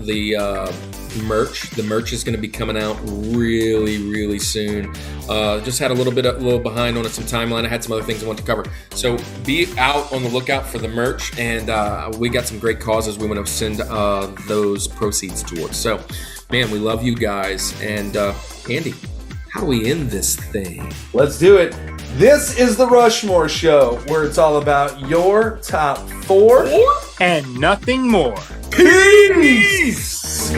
merch. The merch is going to be coming out really soon. Just had a little behind on it, some timeline. I had some other things I wanted to cover. So be out on the lookout for the merch, and we got some great causes we want to send those proceeds towards. So, man, we love you guys. And Andy, how do we end this thing? Let's do it. This is the Rushmore Show, where it's all about your top 4 and nothing more. Peace!